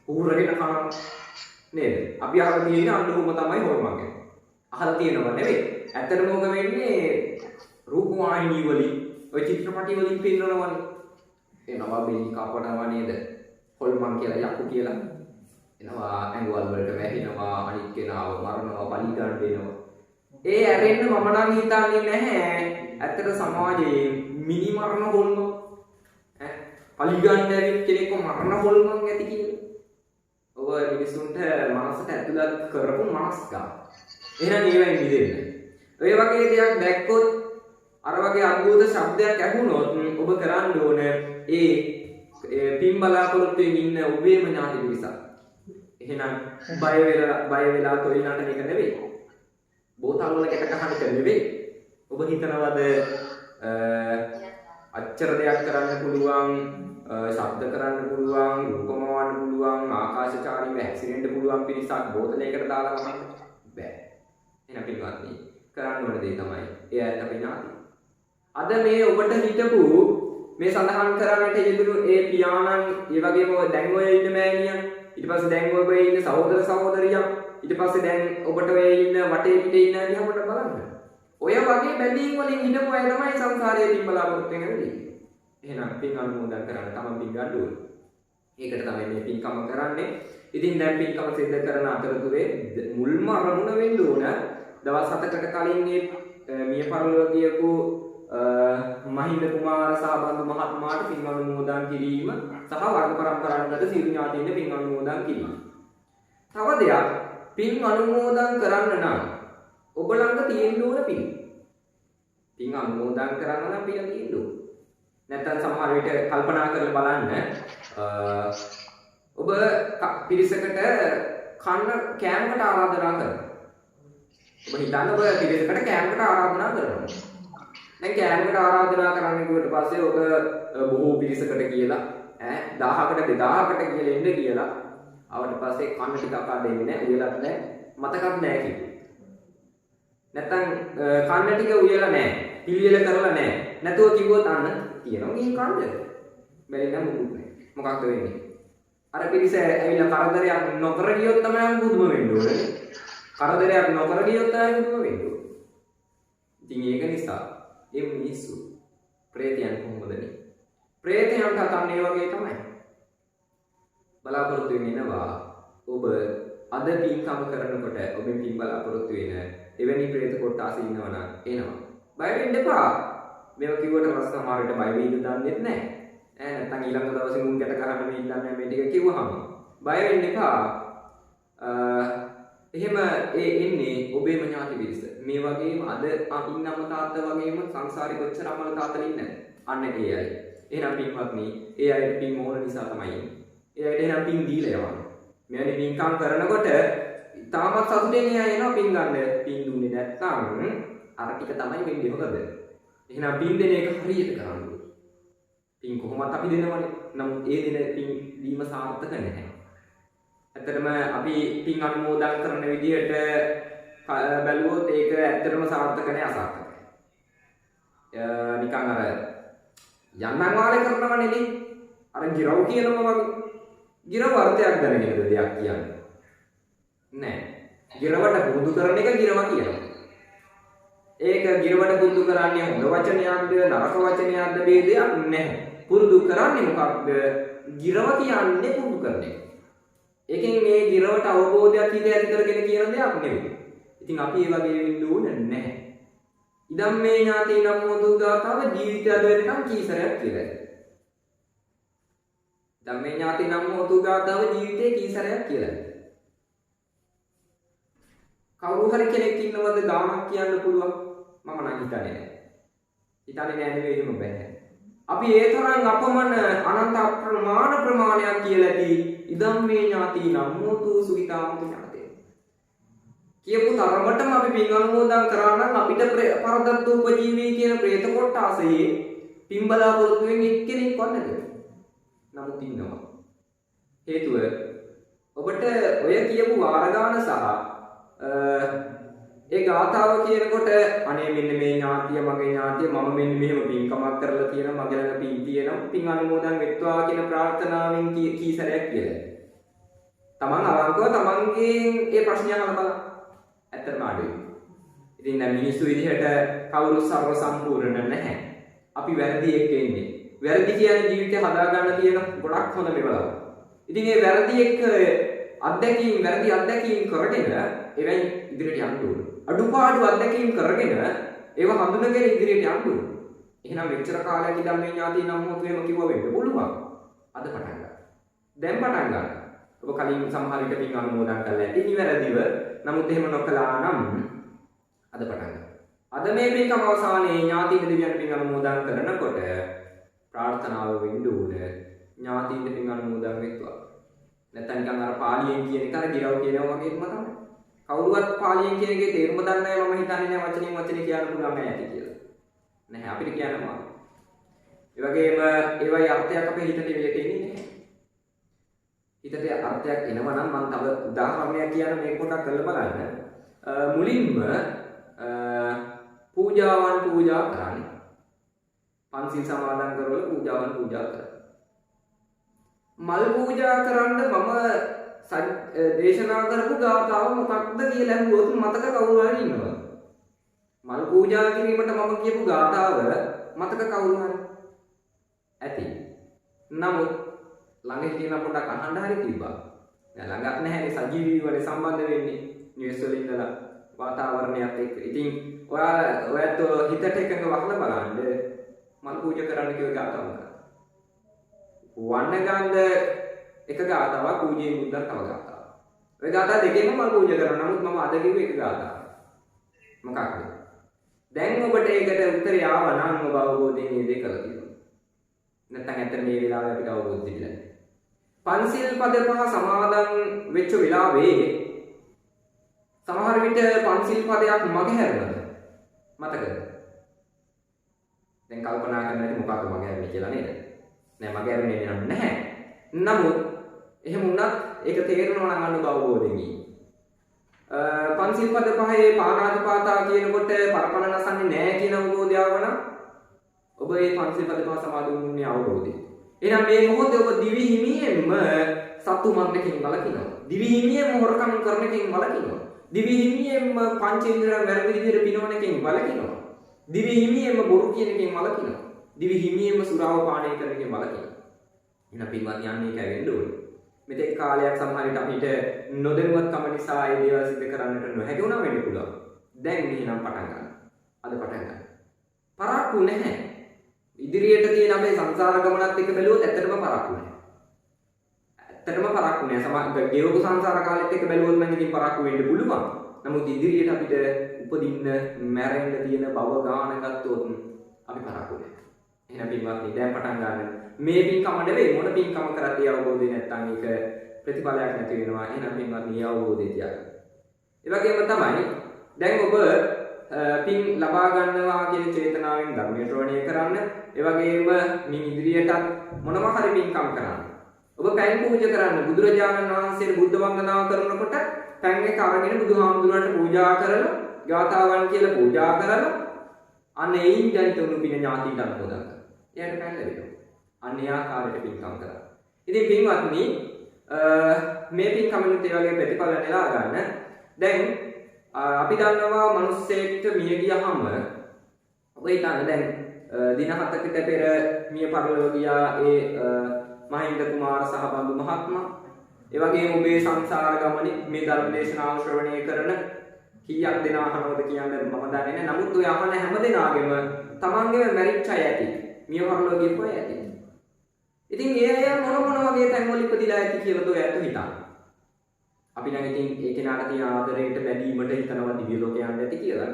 ඌරගෙන කනවා නේද? අපි අහලා තියෙන අඬුම තමයි හොරමන් කියන්නේ. අහලා තියෙනව නෙවෙයි. ඇත්තටම මොක වෙන්නේ රූප වාහිනී වලින් ඔය චිත්‍රපටි වලින් පෙන්නනවනේ. එනවා බෙලි කපනවා නේද? හොල්මන් කියලා යකු කියලා. එනවා ඇඟවල් වලට වැහෙනවා අනිත් කෙනාව මරනවා බලි ගන්න දෙනවා. ඒ ඇරෙන්න මම නම් හිතන්නේ නැහැ. ඇත්තට සමාජයේ මිනි මරණ හොල්මන් බලි ගන්න ඇවිත් කෙනෙක්ව මරණ හොල්මන් ඇති කියලා. ඔබ මිනිසුන්ට මනසට ඇතුළත් කරපු මනස්කම්. එහෙනම් ඒවෙන් මිදෙන්න. ඔය වගේ දෙයක් දැක්කොත් අර වගේ අద్భుත ශබ්දයක් ඇහුනොත් ඔබ කරන්න ඕන ඒ පින් බලාපොරොත්තුෙන් ඉන්න ඔබේම ඥාති පිරිසක්. එහෙනම් බය වෙලා තොයි නටන එක නෙවෙයි. බෝතල් වල කැට කහන එක නෙවෙයි. ඔබ හිතනවද අච්චර දෙයක් කරන්න පුළුවන්, ශබ්ද කරන්න පුළුවන්, රූපමවන්න පුළුවන්, ආකාශචාරීව හැසිරෙන්න පුළුවන් පිරිසක් බෝතලයකට දාලා ගමන්න බෑ. එහෙනම් පින්වත්නි කරන්න ඕන දේ තමයි ඒ ඇත්ත අපේ ඥාති. අද මේ ඔබට හිතපු මේ සඳහන් කරන්නට යෙදුණු ඒ පියාණන්, ඒ වගේම දැන් ඔය ඉන්න මෑණියන්, ඊට පස්සේ දැන් ඔබ ඉන්න සහෝදර සහෝදරියන්, ඊට පස්සේ දැන් ඔබට ඔය ඉන්න වටේ පිටේ ඉන්න අය අපට බලන්න. ඔය වගේ බැඳීම් වලින් හිටපු අය තමයි සංසාරයේ පින් බලාපොරොත්තු වෙන්නේ. එහෙනම් පින් අනුමෝදන් කරන්න තමයි පින් ගන්න ඕනේ. ඒකට තමයි මේ පින්කම කරන්නේ. ඉතින් දැන් පින්කම සිද්ධ කරන අතරතුරේ මුල්ම අරමුණ වෙන්න ඕන දවස් 7කට කලින් මේ මිය පරලොව ගියපු මහින්ද කුමාර සහබන්දු මහත්මයාට පින් අනුමෝදන් කිරීම සහ වර්ග පරම්පරාවකට සියලු ඥාතීන්ට පින් අනුමෝදන් කිරීම. තව දෙයක් පින් අනුමෝදන් කරන්න නම් ඔබ ළඟ තියෙන්න ඕන පින්. පින් අනුමෝදන් කරන්න නම් පින් තියෙන්න ඕන. නැත්නම් සමහර විට කල්පනා කරලා බලන්න ඔබ පිරිසකට කෑමකට ආරාධනා කරනවා. ඔබ හිතන්න ඔබ පිරිසකට කෑමකට ආරාධනා කරනවා. දැන් කෑමකට ආරාධනා කරන්න කිව්වට පස්සේ ඔබ බොහෝ පිරිසකට කියලා 1000කට 2000කට කියලා එන්න කියලා ආවට පස්සේ කන්න ටිකක් අඩෙන්නේ නැහැ, උයලත් නැහැ, මතකත් නැහැ කිව්වා. නැත්තම් කන්න ටික උයලා නැහැ, පිළියෙල කරලා නැහැ. නැතුව කිව්වොත් අන්න කියනවා ගිහින් කන්න. බැරි නම් මුකුත් නැහැ. මොකක්ද වෙන්නේ? අර පිරිස ඇවිල්ලා කරදරයක් නොකර ගියොත් තමයි බුදුම වෙන්න ඕනේ. කරදරයක් නොකර ගියොත් තමයි බුදුම වෙන්න ඕනේ. ඉතින් ඒක නිසා ඒ මිනිස්සු ප්‍රේතයන් කොහොමදනේ? ප්‍රේතයන්ට අතන් මේ වගේ තමයි. බලාපොරොත්තු වෙනවා ඔබ අද පින්කම කරනකොට ඔබෙන් පින් බලාපොරොත්තු වෙන එවැනි ප්‍රේත කොටස ඉන්නවනම් එනවා. බය වෙන්න එපා. මේව කිව්වට පස්සේ සමහරවිට බය වෙයිද දන්නේ නැහැ. නැත්තම් ඊළඟ දවසේ මුන් ගැට ගහන්න මේ ඉන්නන්නේ මේ ටික කිව්වහම බය වෙන්න එපා. එහෙම එන්නේ ඔබේම ඥාති පිරිස. මේ වගේම අද ඉන්න අම්මා තාත්තා වගේම සංසාරේ කොච්චර අම්මලා තාත්තලා ඉන්නද? අන්න ඒ අය. එහෙනම් පින්වත්නි, ඒ අයට පින් ඕන නිසා තමයි ඉන්නේ. ඒ අයට එහෙනම් පින් දීලා යවන්න. මෙවැනි පින්කම් කරනකොට තාමත් සතුටෙන් එයා එනවා පින් ගන්න. පින් දුන්නේ නැත්නම් අර ටික තමයි වෙන්නේ. මොකද? එහෙනම් පින් දෙන එක හරියට කරන්න ඕනේ. පින් කොහොමද අපි දෙනවනේ. නමුත් ඒ දෙන පින් දීම සාර්ථක නැහැ. ඇත්තටම අපි පින් අනුමෝදන් කරන විදිහට බැලුවොත් ඒක ඇත්තටම සාර්ථක නැහැ, අසාර්ථකයි. නිකන් අර යන්නම් වාලේ කරනවා නෙලි. අර ගිරව් කියනවා වගේ. ගිරව අර්ථයක් දැනගෙනද දෙයක් කියන්නේ? නෑ. ගිරවට පුරුදු කරන එක ගිරව කියනවා. ඒක ගිරවට පුරුදු කරන්නේ හොඳ වචනයක්ද නරක වචනයක්ද ભેදයක් නැහැ. පුරුදු කරන්නේ මොකක්ද? ගිරව කියන්නේ පුරුදු කරන එක. ඒකෙන් මේ ගිරවට අවබෝධයක් හිත ඇති කරගෙන කියන දෙයක් නෙවෙයි. ඉතින් අපි ඒ වගේ වෙන්න ඕනේ නැහැ. ඉදම් මේ ඥාති නම් මොදු ගාතාව ජීවිතය අද වෙනකම් කීසරයක් කියලා. ඉදම් මේ ඥාති නම් මොදු ගාතාව ජීවිතේ කීසරයක් කියලා. කවුරු හරි කෙනෙක් ඉන්නවද ගානක් කියන්න පුළුවන්? මම නම් හිතන්නේ නැහැ. හිතන්නේ නැහැ නෙවෙයි එහෙම බෑ. අපි ඒ තරම් අපමණ අනන්ත අප්‍රමාණ ප්‍රමාණයක් කියලා ඇති ඉදම් මේ ඥාති නම් මොදු සුවිතාමතු ඥාතේ. කියපු තරමටම අපි පින් අනුමෝදන් කරා නම් අපිට පරදත්ත උපජීවී කියන പ്രേත කොටාසයේ පින් බලාපොරොත්තුෙන් එක්කෙනෙක් වන්නද? නමුත් ඉන්නවා. හේතුව ඔබට ඔය කියපු වාර ගාන සහ ඒ ගාථාව කියනකොට අනේ මෙන්න මේ ඥාතිය මගේ ඥාතිය මම මෙන්න මෙහෙම පින්කමක් කරලා තියෙනවා මගේ ළඟ පින් තියෙනවා පින් අනුමෝදන් වෙත්වා කියන ප්‍රාර්ථනාවෙන් කී සැරයක් කියලා. තමන් අවංකව තමන්ගෙන් ඒ ප්‍රශ්නය අහලා බලන්න. ඇත්තටම අඩුයි. ඉතින් දැන් මිනිස්සු විදිහට කවුරු සර්ව සම්පූර්ණ නැහැ. අපි වැරදි එක්ක ඉන්නේ. වැරදි කියන්නේ ජීවිතය හදාගන්න තියෙන ගොඩක් හොඳ මෙවලව. ඉතින් මේ වැරදි එක්ක වැරදි අත්දැකීම් කරගෙන එවෙන් ඉදිරියට යන්න ඕන. අඩුපාඩු අත්දැකීම් කරගෙන ඒව හඳුනගෙන ඉදිරියට යන්න ඕන. එහෙනම් මෙච්චර කාලයක් ඉඳන් මේ ඥාති නම් මොකද එහෙම කිව්ව වෙන්න පුළුවන්. අද පටන් ගන්න. දැන් පටන් ගන්න. ඔබ කලින් සමහර විට පින් අනුමෝදන් කළා ඇති නිවැරදිව. නමුත් එහෙම නොකළා නම් අද පටන් ගන්න. අද මේ පින්කම අවසානයේ ඥාති දෙවියන් පින් අනුමෝදන් කරනකොට ප්‍රාර්ථනාව වෙන්න ඕන. ඥාති පින් අනුමෝදන් වෙත්වා. නැත්නම් නිකන් අර පාලියෙන් කියන එක අර ගිරව කියනවා වගේම තමයි. කවුරුවත් පාලියෙන් කියන එකේ තේරුම දන්නේ නැහැ මම හිතන්නේ නැහැ වචනෙන් වචනේ කියන්න පුළුවන් නැහැ ඇති කියලා. නැහැ අපිට කියනවා. ඒ වගේම ඒවයි අර්ථයක් අපේ හිතට එන්නේ නැහැ. හිතට අර්ථයක් එනවා නම් මම තව උදාහරණයක් කියන්න මේක පොඩ්ඩක් කරලා බලන්න. මුලින්ම පූජාවන් පූජා කරන්නේ. පන්සිල් සමාදන් කරවල පූජාවන් පූජා කරන්නේ. මල් පූජා කරන්න මම දේශනා කරපු ගාථාව මොකක්ද කියලා අහුවොත් මතක කවුරු හරි ඉන්නවද? මල් පූජා කිරීමට මම කියපු ගාථාව මතක කවුරු හරි ඇති. නමුත් ළඟ හිටියන පොඩක් අහන්න හරි තිබ්බා. දැන් ළඟක් නැහැ සජීවී වලේ සම්බන්ධ වෙන්නේ නිවෙස් වල ඉඳලා වාතාවරණයත් එක්ක. ඉතින් ඔයාලට හිතට එකඟ වහලා බලන්න මල් පූජා කරන්න කියලා ගාථාව මොකක්ද? වන්නගන්ධ එක ගාතාවක් පූජේ බුද්ධක් තව ගාතාවක්. ඔය ගාථා දෙකෙන්ම මම පූජා කරනවා. නමුත් මම අද කිව්වේ එක ගාතාවක්. මොකක්ද? දැන් ඔබට ඒකට උත්තරය ආවා නම් ඔබ අවබෝධයෙන් මේ දේ කරලා තියෙනවා. නැත්නම් ඇත්තට මේ වෙලාවේ අපිට අවබෝධ දෙන්නේ නැහැ. පන්සිල් පද පහ සමාදන් වෙච්ච වෙලාවේ සමහර විට පන්සිල් පදයක් මගහැරුණාද? මතකද? දැන් කල්පනා කරන්න මොකක්ද මගහැරෙන්නේ කියලා නේද? නෑ මගහැරෙන්නේ නැහැ. නමුත් එහෙම වුණත් ඒක තේරෙනවා නම් අනුභව අවබෝධෙමි. පන්සිල් පද පහේ පාණාතිපාතා කියනකොට පරපණ නසන්නේ නැහැ කියන අවබෝධය ආවනම් ඔබ මේ පන්සිල් පද පහ සමාදුන්නේ අවබෝධය. එහෙනම් මේ මොහොතේ ඔබ දිවි හිමියෙන්ම සතු මරණකින් වළකිනවා. දිවි හිමියෙන්ම හොරකම් කරනකින් වළකිනවා. දිවි හිමියෙන්ම පංචේන්ද්‍රයන් වැරදි විදිහට පිනවනකින් වළකිනවා. දිවි හිමියෙන්ම බොරු කියනකින් වළකිනවා. දිවි හිමියෙන්ම සුරාව පානය කරනකින් වළකිනවා. එහෙනම් පින්වත් යන්නේ ඒකයි වෙන්න ඕනේ. මෙතෙක් කාලයක් සමහර විට අපිට නොදැනුවත්කම නිසා ඒ දේවල් සිදු කරන්නට නොහැකි වුණා වෙන්න පුළුවන්. දැන් මෙහෙනම් පටන් ගන්න. අද පටන් ගන්න. පරක්කු නැහැ. ඉදිරියට තියෙන අපේ සංසාර ගමනත් එක්ක බැලුවොත් ඇත්තටම පරක්කු නැහැ. ඇත්තටම පරක්කු නැහැ. සමහර ගෙවපු සංසාර කාලෙත් එක්ක බැලුවොත් නම් ඉතින් පරක්කු වෙන්න පුළුවන්. නමුත් ඉදිරියට අපිට උපදින්න මැරෙන්න තියෙන බව ගාන ගත්තොත් අපි පරක්කු නැහැ. එහෙනම් පින්වත්නි දැන් පටන් ගන්න. මේ පින්කම නෙවෙයි මොන පින්කම කරත් ඒ අවබෝධය නැත්නම් ඒක ප්‍රතිඵලයක් නැති වෙනවා. එහෙනම් පින්වත්නි අවබෝධය තියාගන්න. ඒ වගේම තමයි දැන් ඔබ පින් ලබා ගන්නවා කියන චේතනාවෙන් ධර්මයේ ශ්‍රවණය කරන්න. ඒ වගේම මින් ඉදිරියටත් මොනවා හරි පින්කම් කරන්න. ඔබ පැන් පූජා කරන්න. බුදුරජාණන් වහන්සේට බුද්ධ වන්දනාව කරනකොට පැන් එක අරගෙන බුදුහාමුදුරන්ට පූජා කරලා ගාථාවන් කියලා පූජා කරලා අන්න ඒයින් ජනිත වුණු පින ඥාතිට අනුමෝදන් කරනවා. එයාට පැන් ලැබෙනවා. අන්න ඒ ආකාරයට පින්කම් කරා. ඉතින් පින්වත්නි මේ පින්කමෙන් ඒ වගේ ප්‍රතිඵල නෙලා ගන්න. දැන් අපි දන්නවා මිනිස්සෙක්ට මිය ගියහම ඔය හිතන්න දැන් දින 7කට පෙර මිය පරලොව ගියා ඒ මහින්ද කුමාර සහබඳු මහත්මයා. ඒ වගේම ඔබේ සංසාර ගමනේ මේ ධර්ම දේශනාව ශ්‍රවණය කරන කීයක් දෙනා අහනවද කියන්නේ මම දන්නේ නැහැ. නමුත් ඔය අහන හැම දෙනාගේම තමන්ගේම මැරිච්ච අය ඇති. මිය පරලොව ගියපු අය ඇති. ඉතින් ඒ අය මොන වගේ තැන්වල ඉපදිලා ඇති කියලා ඔය ඇත්ත හිතන්න. අපි නම් ඉතින් ඒ කෙනාට තියෙන ආදරයට බැඳීමට හිතනවා දිව්‍ය ලෝක යන්න ඇති කියලා.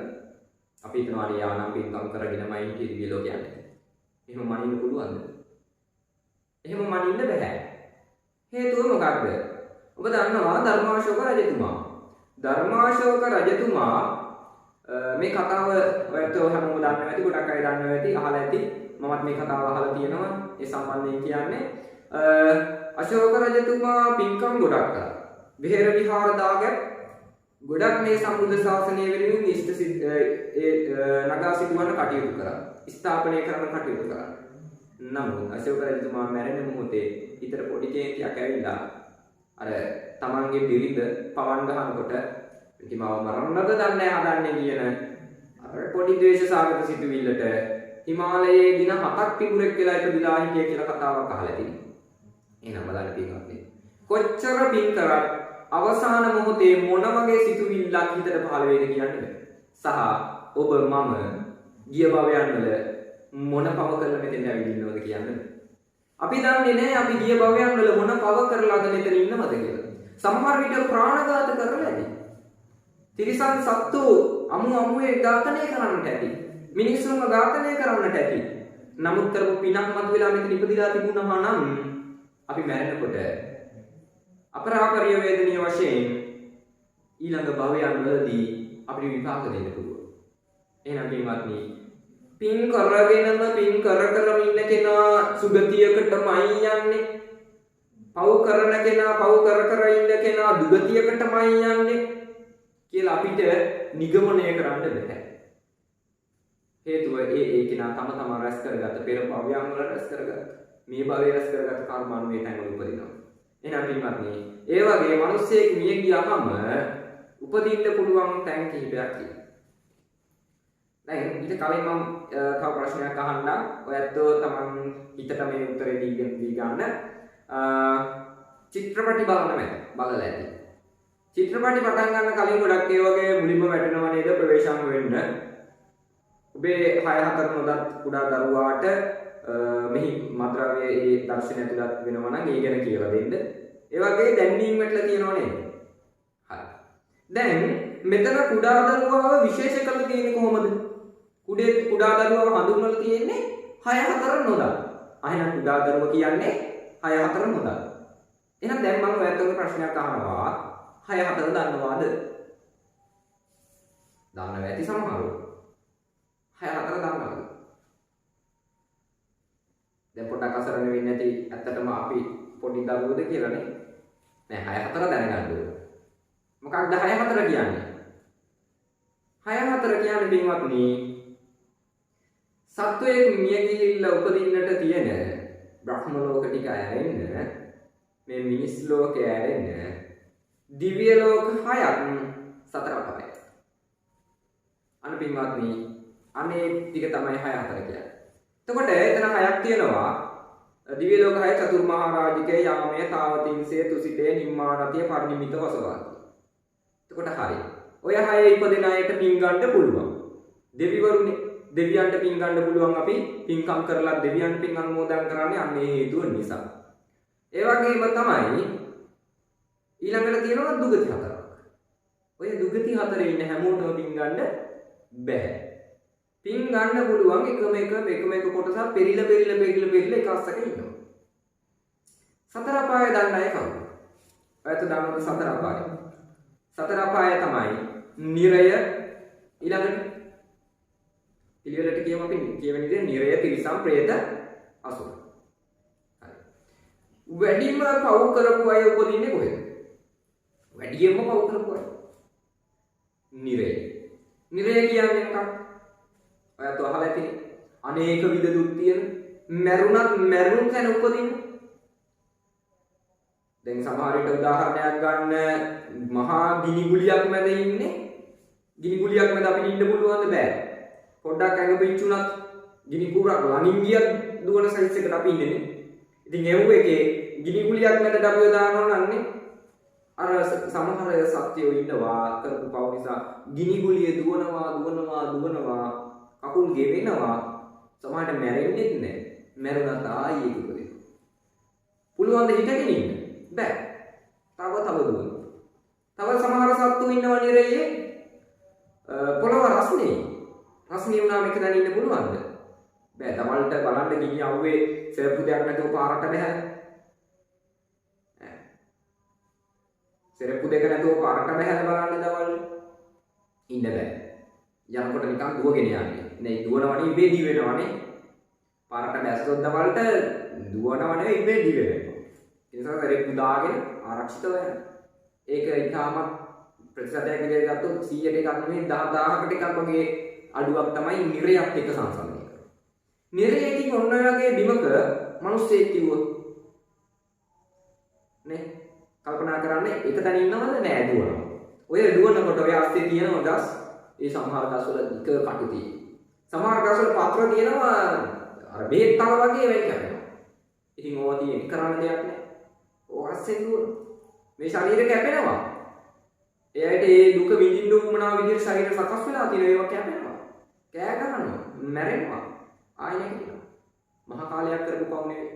අපි හිතනවා අනේ යානම් පින්කම් කරගෙනමයි දිව්‍ය ලෝක යන්නේ. එහෙම මනින්න පුළුවන්ද? එහෙම මනින්න බෑ. හේතුව මොකක්ද? ඔබ දන්නවා ධර්මාශෝක රජතුමා. ධර්මාශෝක රජතුමා මේ කතාව ඔයත් හැමෝම දන්නවා ඇති, ගොඩක් අය දන්නවා ඇති, අහලා ඇති. මමත් මේ කතාව අහලා තියෙනවා. ඒ සම්බන්ධයෙන් කියන්නේ අශෝක රජතුමා පින්කම් ගොඩක් කළා. විහෙර විහාර දාගත් ගොඩක් මේ සම්බුද්ධ ශාසනය වෙනුවෙන් නගා සිටුවන්න කටයුතු කරා. ස්ථාපනය කරන්න කටයුතු කරා. නමුත් අශෝක රජතුමා මැරෙන මොහොතේ ඊතර පොඩි කේන්තියක් ඇවිල්ලා අර තමන්ගේ බිරිඳ පවන් ගහනකොට ඉතිමව මරන්නද දන්නේ හදන්නේ කියන අර පොඩි ද්වේෂ සාගත සිතුවිල්ලට හිමාලයේ දින 7ක් පිටුරෙක් වෙලා ඉපදිලා හිටිය කියලා කතාවක් අහලා තියෙනවා. එහෙනම් බලන්න පින්වත්නි. කොච්චර පින් කරත් අවසාන මොහොතේ මොන වගේ සිතුවිල්ලක් හිතට පහළ වේද කියන්නේ. සහ ඔබ මම ගිය භවයන් වල මොන පව කරලා මෙතෙන් ඇවිදින්නවද කියන්නේ. අපි දන්නේ නැහැ අපි ගිය භවයන් වල මොන පව කරලාද මෙතන ඉන්නවද කියලා. සමහර විට ප්‍රාණඝාත කරලා ඇති. තිරිසන් සත්තු අමුවේ ඝාතනය කරන්නට ඇති. මිනිස්සුන්ව ඝාතනය කරන්නට ඇති. නමුත් කරපු පිනක් මතුවලා මෙතන ඉපදිලා තිබුණා නම් අපි මැරෙනකොට අපරාපරිය වේදනීය වශයෙන් ඊළඟ භවයන් වලදී අපිට විපාක දෙන්න පුළුවන්. එහෙනම් පින්වත්නි, පින් කරගෙනම පින් කරම ඉන්න කෙනා සුගතියකටමයි යන්නේ. පව් කරන කෙනා පව් කර ඉන්න කෙනා දුගතියකටමයි යන්නේ කියලා අපිට නිගමනය කරන්න බෑ. හේතුව ඒ කෙනා තම තමන් රැස් කරගත්ත පෙර භවයන් වල රැස් කරගත්ත මේ භවයේ රැස් කරගත්ත කර්මානුවේ තැන්වල උපදිනවා. එහෙනම් පින්වත්නි, ඒ වගේ මිනිස්සෙක් මිය ගියාම උපදින්න පුළුවන් තැන් කිහිපයක් තියෙනවා. දැන් ඊට කලින් මම තව ප්‍රශ්නයක් අහන්නම්. ඔයත්ෝ තමන් හිතට මේ උත්තරේ දී ගන්න. චිත්‍රපටි බලලා ඇති. චිත්‍රපටි පටන් ගන්න කලින් ගොඩක් ඒ වගේ මුලින්ම වැටෙනවා නේද ප්‍රවේශම් වෙන්න. ඔබේ 6-4 නොදත් කුඩා දරුවාට මෙහි මද්‍රව්‍යයේ ඒ දර්ශනය ඇතුළත් වෙනවා නම් ඒ ගැන කියලා දෙන්න. ඒ වගේ දැන්වීම් වැටලා තියෙනව නේද? හරි. දැන් මෙතන කුඩා දරුවාව විශේෂ කරලා තියෙන්නේ කොහොමද? කුඩා දරුවාව හඳුන්වලා තියෙන්නේ 6-4 නොදත්. අහනම් කුඩා දරුවා කියන්නේ 6-4 නොදත්. එහෙනම් දැන් මම ඔයත්ගේ ප්‍රශ්නයක් අහනවා. 6-4 දන්නවාද? දන්නව ඇති සමහරව. 6-4 දන්නවද? දැන් පොඩ්ඩක් අසරණ වෙන්නේ නැති ඇත්තටම අපි පොඩි දරුවෝද කියලානේ. නෑ 6-4 දැනගන්න ඕනේ. මොකක්ද 6-4 කියන්නේ? 6-4 කියන්නේ පින්වත්නි සත්වයේ මිය ගිහිල්ලා උපදින්නට තියෙන බ්‍රහ්ම ලෝක ටික ඇරෙන්න මේ මිනිස් ලෝකේ ඇරෙන්න දිව්‍ය ලෝක 6ක් සතර අපායයි. අන්න පින්වත්නි අනේ ටික තමයි 6-4 කියන්නේ. එතකොට එතන 6ක් තියෙනවා. දිව්‍ය ලෝක 6 චතුර්මහා රාජිකේ යාමයේ තාවතින්සේ තුසිතේ නිම්මානතිය පරිනිමිත වසවාති. එතකොට හරි. ඔය 6 ඉපදෙන අයට පින් ගන්න පුළුවන්. දෙවිවරුනේ දෙවියන්ට පින් ගන්න පුළුවන් අපි පින්කම් කරලා දෙවියන්ට පින් අනුමෝදන් කරන්නේ අන්න ඒ හේතුව නිසා. ඒ වගේම තමයි ඊළඟට තියෙනවා දුගති 4ක්. ඔය දුගති 4 ඉන්න හැමෝටම පින් ගන්න බෑ. පින් ගන්න පුළුවන් එකම එක කොටසක් පෙරිලා එක අස්සක ඉන්නවා. සතර අපාය දන්න අය කවුද? ඔයත් දන්නවද සතර අපාය? සතර අපාය තමයි නිරය ඊළඟට පිළිවෙලට කියමු අපි කියවෙන විදිහට නිරය තිරිසන් പ്രേත අසුර. හරි. වැඩිම පව් කරපු අය උපදින්නේ කොහෙද? වැඩියෙන්ම පව් කරපු අය. නිරය. නිරය කියන්නේ මොකක්ද? ඔයත් අහලා ඇති අනේක විද දුක් තියෙන මරුණ තැන උපදින්න. දැන් සමහර විට උදාහරණයක් ගන්න මහා ගිනි ගුලියක් මැද ඉන්නේ ගිනි ගුලියක් මැද අපිට ඉන්න පුළුවන්ද? බෑ. පොඩ්ඩක් ඇඟ පිච්චුණත් ගිනි කුරක් ළඟින් ගියත් දුවන සයිස් එකට අපි ඉන්නේ නේ. ඉතින් ඒව එකේ ගිනි ගුලියක් මැද අපිව දානවා නන්නේ අර සමහර සත්‍යෝ ඉන්නවා කරපු පව නිසා ගිනි ගුලිය දුවනවා කකුල් ගෙවෙනවා සමහරට මැරෙන්නෙත් නැහැ. මැරුණත් ආයි ඒක උපදිනවා. පුළුවන් ද හිතගෙන ඉන්න? බෑ. තව දුවනවා. තව සමහර සත්තු ඉන්නවා නිරයේ පොළව රස්නේ වුණාම එක දැන ඉන්න පුළුවන්ද? බෑ. තමන්ට බලන්න ගිනි අවුවේ සෙරප්පු දෙයක් නැතුව පාරට බෑ. සෙරප්පු දෙක නැතුව පාරට බහැලා බලන්න දවල් ඉන්න බෑ. යනකොට නිකන් දුවගෙන යන්නේ. නේ දුවනවනේ ඉබේ දී වෙනවනේ. පාරට බැස්සොත් දවල්ට දුවනවනේ ඉබේ දී වෙනවා. ඒ නිසා සෙරප්පු දාගෙන ආරක්ෂිතව යන්න. ඒක ඊටාම ප්‍රතිශතයක් විදිහට ගත්තොත් 100ට එකක් නෙමෙයි 10000කට එකක් වගේ අඩුවක් තමයි නිරයක් එක සංසන්දනය කරන්නේ. නිරයේදී ඔන්න ඔය වගේ බිමක මිනිස්සෙක් කිව්වොත් නේ කල්පනා කරන්නේ එක තැන ඉන්නවද නෑ දුවනවා. ඔය දුවනකොට ඔය අස්සේ තියෙන ගස් ඒ සමහර ගස් වල එක කටු තියෙනවා. සමහර ගස් වල පත්‍ර තියෙනවා අර බේත් තල වගේ වෙයි කරනවා. ඉතින් ඕවා තියෙන කරන්න දෙයක් නෑ. ඕක අස්සේ දුවන. මේ ශරීරය කැපෙනවා. එයාට ඒ දුක විඳින්න උවමනා විදිහට ශරීරය සකස් වෙලා තියෙන ඒවා කැපෙනවා. කෑ ගන්නවා, මැරෙනවා. ආයෙ නැගිටිනවා. මහා කාලයක් කරපු පව් නෙවෙයි.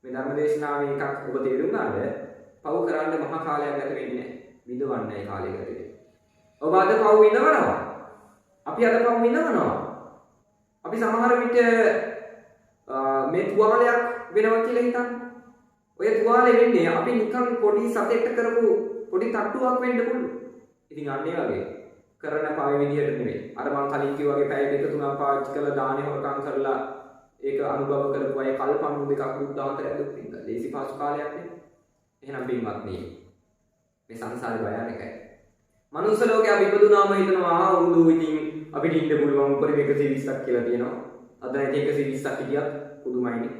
මේ ධර්ම දේශනාවේ එකක් ඔබ තේරුම් ගන්නද? පව් කරන්න මහා කාලයක් ගත වෙන්නේ නැහැ. විඳවන්නයි කාලය ගත වෙන්නේ. ඔබ අද පව් විඳවනවා. අපි අද පව් විඳවනවා. අපි සමහර විට මේ තුවාලයක් වෙනවා කියලා හිතන්න. ඔය තුවාලෙ වෙන්නේ අපි නිකන් පොඩි සතෙක්ට කරපු පොඩි තට්ටුවක් වෙන්න පුළුවන්. ඉතින් අන්න ඒ වගේ කරන පාවෙ විදිහට නෙවෙයි. අර මං කලින් කිව්වා වගේ පැය දෙක තුනක් පාවිච්චි කරලා දානේ හොරකම් කරලා ඒක අනුභව කරපු අය කල්පණු දෙකක් බුද්ධාන්තරයක් දුක්ින්ද. ලේසි පාසු කාලයක් නෙවෙයි. එහෙනම් පින්වත්නි මේ සංසාරේ භයානකයි. මනුස්ස ලෝකේ අපි ඉපදුනාම හිතනවා උරුදු ඉතින් අපිට ඉන්න පුළුවන් උපරිම 120ක් කියලා තියෙනවා. අද නැති 120ක් හිටියත් පුදුමයිනේ.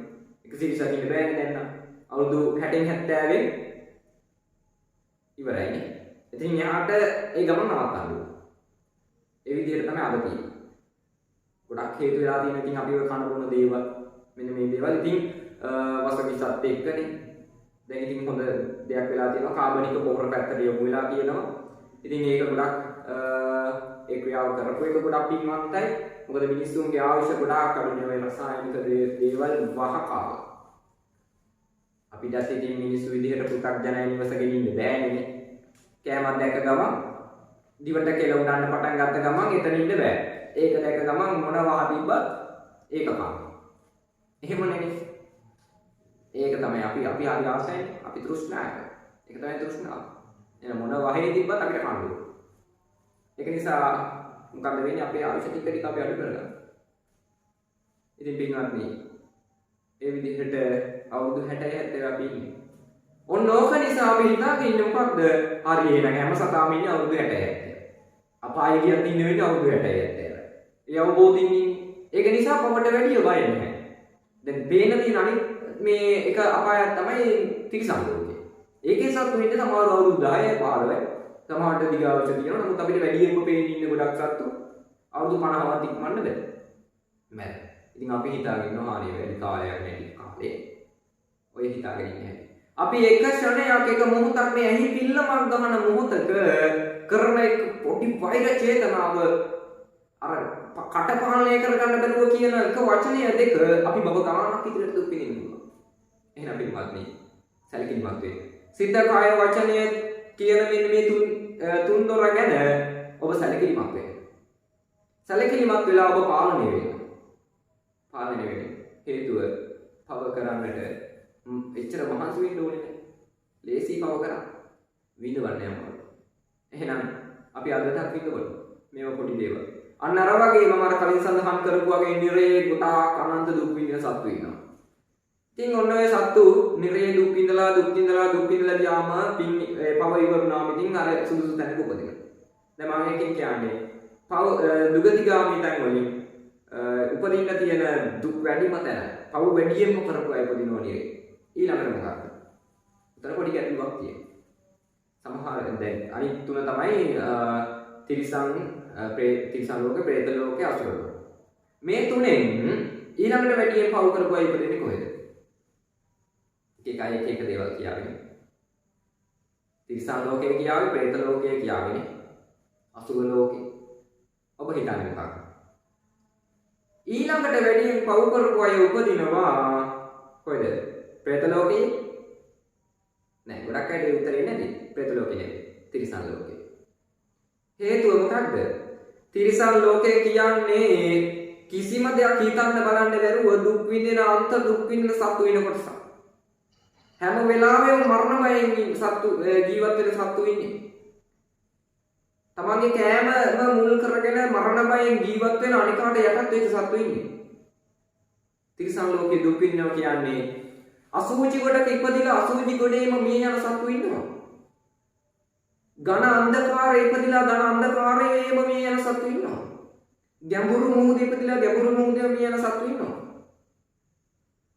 120ක් ඉන්න බෑනේ දැන් නම්. අවුරුදු 60න් 70න් ඉවරයිනේ. ඉතින් එහාට ඒ ගමන නවත්තන්න ඕනේ. ඒ විදිහට තමයි අද තියෙන්නේ. ගොඩක් හේතු වෙලා තියෙන ඉතින් අපි ඔය කන බොන දේවල් මෙන්න මේ දේවල් ඉතින් වසවිසත් එක්කනේ. දැන් ඉතින් හොඳ දෙයක් වෙලා තියෙනවා කාබනික පොහොර පැත්තට යොමු වෙලා තියෙනවා. ඉතින් ඒක ගොඩක් ඒ ක්‍රියාව කරපු එක ගොඩක් පින්වන්තයි. මොකද මිනිස්සුන්ගේ ආයුෂ ගොඩාක් අඩු වෙන රසායනික දේවල් වහකාව. අපිට ඉතින් මිනිස්සු විදිහට පු탁ජනයන් ඉවසගෙන ඉන්න බෑනේ. කෑමක් දැක්ක ගමන් දිවට කෙල උඩන්න පටන් ගත්ත ගමන් එතන ඉන්න බෑ. ඒක දැක්ක ගමන් මොනවා තිබ්බත් ඒක කනවා. එහෙම නෙමෙයි. ඒක තමයි අපි හරි ආසයි අපි තෘෂ්ණාවයි. ඒක තමයි තෘෂ්ණාව. එන මොන වහේ තිබ්බත් අපිට කන්න ඕනේ. ඒක නිසා මොකද වෙන්නේ අපේ ආයුෂ ටික අපි අඩු කරගන්නවා. ඉතින් පින්වත්නි ඒ විදිහට අවුරුදු 60 70 අපි ඉන්නේ. ඔන්න ඕක නිසා අපි හිතාගෙන ඉන්නේ මොකක්ද? හරි එහෙනම් හැම සතාම ඉන්නේ අවුරුදු 60 70. අපාය ගියත් ඉන්න වෙන්නේ අවුරුදු 60 70. ඒ අවබෝධින් ඉන්නේ. ඒක නිසා පොකට වැඩිය බය නැහැ. දැන් පේන තියෙන අනිත් මේ එක අපායක් තමයි තිරිසන් ලෝකේ. ඒකේ සත්තු ඉන්නේ සමහර අවුරුදු 10 15. සමහරට දිගාවච තියෙනවා. නමුත් අපිට වැඩියෙන්ම පේන්නේ ඉන්නේ ගොඩක් සත්තු අවුරුදු 50වත් ඉක්මන්න බෑ. මැර. ඉතින් අපි හිතාගෙන ඉන්නවා හරිය වැඩි කාලයක් නැති කාලේ. ඔය හිතාගෙන ඉන්නේ. අපි එක ක්ෂණයක් එක මොහොතක් මේ ඇහි පිල්ලමක් ගමන මොහොතක කරන එක පොඩි වෛර චේතනාව අර කටපාලනය කරගන්න බැරුව කියන එක වචනය දෙක අපි බබ ගානක් ඉදිරියට දුක් විඳින්න පුළුවන්. එහෙනම් පින්වත්නි සැලකිලිමත් වෙන්න. සිත කාය වචනය කියන මෙන්න මේ තුන් දොර ගැන ඔබ සැලකිලිමත් වෙන්න. සැලකිලිමත් වෙලා ඔබ පාලනය වෙන්න. පාලනය වෙන්න. හේතුව පව කරන්නට එච්චර මහන්සි වෙන්න ඕනේ නැහැ. ලේසි පව කරා විඳවන්න යනවා. එහෙනම් අපි අදටත් විඳවමු. මේව පොඩි දේවල්. අන්න අර වගේ මම අර කලින් සඳහන් කරපු වගේ නිරේ ගොඩාක් අනන්ත දුක් විඳින සත්තු ඉන්නවා. ඉතින් ඔන්න ඔය සත්තු නිරේ දුක් විඳලා ගියාම පව ඉවරුනාම ඉතින් අර සුදුසු තැනක උපදිනවා. දැන් මම එකකින් කියන්නේ පව දුගතිගාමී තැන් වලින් උපදින්න තියෙන දුක් වැඩිම තැන පව වැඩියෙන්ම කරපු අය උපදිනවා නිරේ. ඊළඟට මොකක්ද? උතර පොඩි ගැටලුවක් තියෙනවා. සමහර දැන් අනිත් තුන තමයි තිරිසන් තිරිසන් ලෝකේ, പ്രേත ලෝකේ, අසුර ලෝකේ. මේ තුනෙන් ඊළඟට වැඩියෙන් පව් කරපු අය ඉපදෙන්නේ කොහෙද? එක එක දේවල් කියාගෙන. තිරිසන් ලෝකේ කියාවේ, പ്രേත ලෝකේ කියාගෙන, අසුර ලෝකේ. ඔබ හිතන්නේ මොකක්ද? ඊළඟට වැඩියෙන් පව් කරපු අය උපදිනවා කොහෙද? പ്രേත ලෝකේ? නෑ, ගොඩක් අය ඒ උත්තරේ නැති. പ്രേත ලෝකේ නෙවෙයි. තිරිසන් ලෝකේ. හේතුව මොකක්ද? තිරිසන් ලෝකේ කියන්නේ කිසිම දෙයක් හිතන්න බලන්න බැරුව දුක් විඳින අන්ත දුක් විඳින සත්තු වෙන කොටස. හැම වෙලාවෙම මරණමයෙන් සත්තු ජීවත් වෙන සත්තු ඉන්නේ. තමන්ගේ කෑම මුල් කරගෙන මරණමයෙන් ජීවත් වෙන අනිකාට යටත් වෙච්ච සත්තු ඉන්නේ. තිරිසන් ලෝකේ දුක් විඳිනවා කියන්නේ අසුචි ගොඩක ඉපදිලා අසුචි ගොඩේම මිය යන සත්තු ඉන්නවා. ඝන අන්ධකාරයේ ඉපදිලා ඝන අන්ධකාරයේම මිය යන සත්තු ඉන්නවා. ගැඹුරු මුහුදේ ඉපදිලා ගැඹුරු මුහුදේ මිය යන සත්තු ඉන්නවා.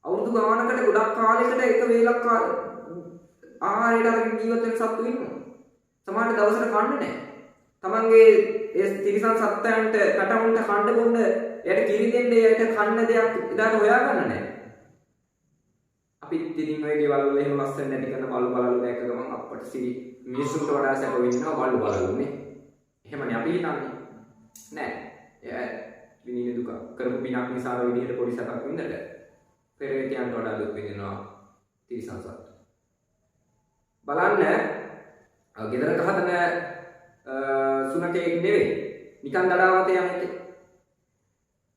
අවුරුදු ගානකට ගොඩක් කාලයකට එක වේලක් ආහාරයට අරගෙන ජීවත් වෙන සත්තු ඉන්නවා. සමහරට දවසට කන්නේ නැහැ. තමන්ගේ ඒ තිරිසන් සත්ත්වයන්ට කටවුන්ට කන්න බොන්න එයාට කිරි දෙන්න එයාට කන්න දෙයක් එදාට හොයාගන්න නැහැ. අපි ඉතින් ඔය ගෙවල් වල එහෙම ලස්සන නැති කරන බලු බලු දැක්ක ගමන් අපට සිරි මිනිස්සුන්ට වඩා සැප වෙන්නවා බලු බලුනේ. එහෙමනේ අපි හිතන්නේ. නෑ. එයා විනින දුක කරපු පිනක් නිසා විදිහට පොඩි සැපක් විඳලා පෙරේතයන්ට වඩා දුක් විඳිනවා තිරිසන් සත්තු. බලන්න ගෙදරක හදන සුනකෙක් නෙවෙයි. නිකන් දඩාවත යන්නේ.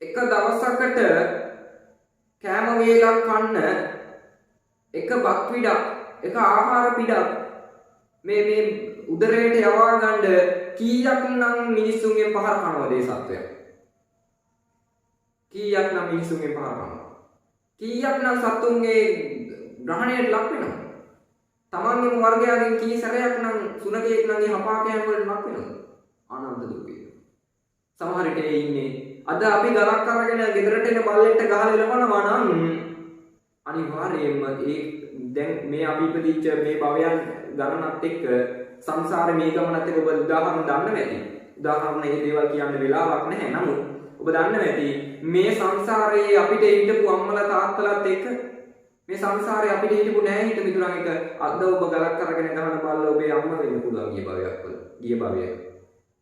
එක දවසකට කෑම වේලක් කන්න එක බක් පිටක් එක ආහාර පිටක් මේ උදරයට යවා ගන්න කීයක් නම් මිනිස්සුන්ගෙන් පහර කනවද ඒ සත්වයා? කීයක් නම් මිනිස්සුන්ගෙන් පහර කනවා? කීයක් නම් සත්තුන්ගේ ග්‍රහණයට ලක් වෙනවද? තමන්ගේම වර්ගයාගෙන් කී සැරයක් නම් සුනකයෙක් නම් ඒ හපාකයන් වලට ලක් වෙනවද? අනන්ත දුක වේදනා. සමහර විට ඉන්නේ අද අපි ගලක් අරගෙන ගෙදරට එන බල්ලෙක්ට ගහලා එලවනවා නම් අනිවාර්යයෙන්ම ඒ දැන් මේ අපි ඉපදිච්ච මේ භවයන් ගණනත් එක්ක සංසාරේ මේ ගමනත් එක්ක ඔබ උදාහරණ දන්න නැති. උදාහරණ මේ දේවල් කියන්න වෙලාවක් නැහැ. නමුත් ඔබ දන්න නැති මේ සංසාරේ අපිට හිටපු අම්මලා තාත්තලාත් එක්ක මේ සංසාරේ අපිට හිටපු නෑ හිට මිතුරන් එක අද ඔබ ගලක් අරගෙන ගහන බල්ල ඔබේ අම්මා වෙන්න පුළුවන් ගිය භවයක් වල. ගිය භවයක.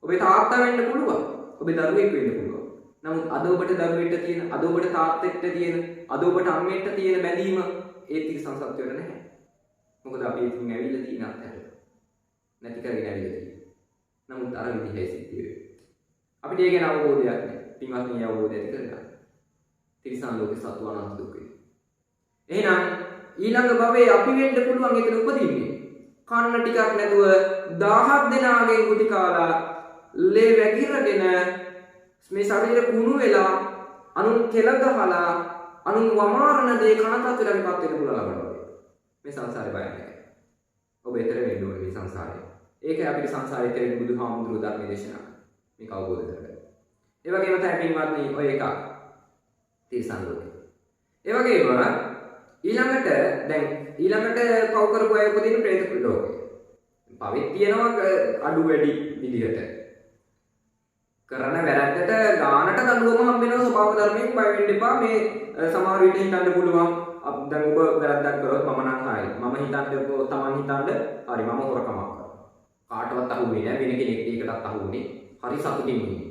ඔබේ තාත්තා වෙන්න පුළුවන්. ඔබේ දරුවෙක් වෙන්න පුළුවන්. නමුත් අද ඔබට දරුවෙක්ට තියෙන, අද ඔබට තාත්තෙක්ට තියෙන, අද ඔබට අම්මෙක්ට තියෙන බැඳීම ඒ තිරිසන් සත්වයට නැහැ. මොකද අපි ඉතින් ඇවිල්ලා තියෙන අත්හැරලා. නැති කරගෙන ඇවිල්ලා තියෙන්නේ. නමුත් අර විදිහේ සිද්ධ වෙන්නේ. අපිට ඒ ගැන අවබෝධයක් නැහැ. පින්වත්නි අවබෝධය ඇති කරගන්න. තිරිසන් ලෝකේ සත්ව අනන්ත දුක. එහෙනම් ඊළඟ භවයේ අපි වෙන්න පුළුවන් එතන උපදින්නේ. කන්න ටිකක් නැතුව 1000ක් දෙනාගෙන් ගුටි කාලා ලේ වැగిරගෙන මේ ශරීර කුණු වෙලා අනුන් කෙල ගහලා අනුන් වමාරන දේ කනකත් වෙලා විපත් වෙන්න පුළුවන් ළඟට. මේ සංසාරේ බය නැහැ. ඔබ ඊතර වෙන්න ඕනේ මේ සංසාරේ. ඒකයි අපිට සංසාරේ තේරෙන බුදුහාමුදුරුවෝ ධර්ම දේශනා. මේක අවබෝධ කරගන්න. ඒ වගේම තමයි පින්වත්නි ඔය එකක් තිරිසන් ලෝකේ. ඒ වගේම ඊළඟට පව කරපු අය උපදින പ്രേත ලෝකේ. පවෙත් තියෙනවා අඩු වැඩි විදිහට. කරන වැරද්දට ගානට දඬුවම හම්බ වෙනවා ස්වභාව ධර්මයෙන් බය වෙන්න එපා. මේ සමහර විට හිතන්න පුළුවන් දැන් ඔබ වැරද්දක් කරොත් මම නම් හරි. මම හිතන්නකෝ තමන් හිතන්න හරි මම හොරකමක් කරා. කාටවත් අහුවෙන්නේ නැහැ. වෙන කෙනෙක් ඒකටත් අහුුනේ. හරි සතුටින් ඉන්නේ.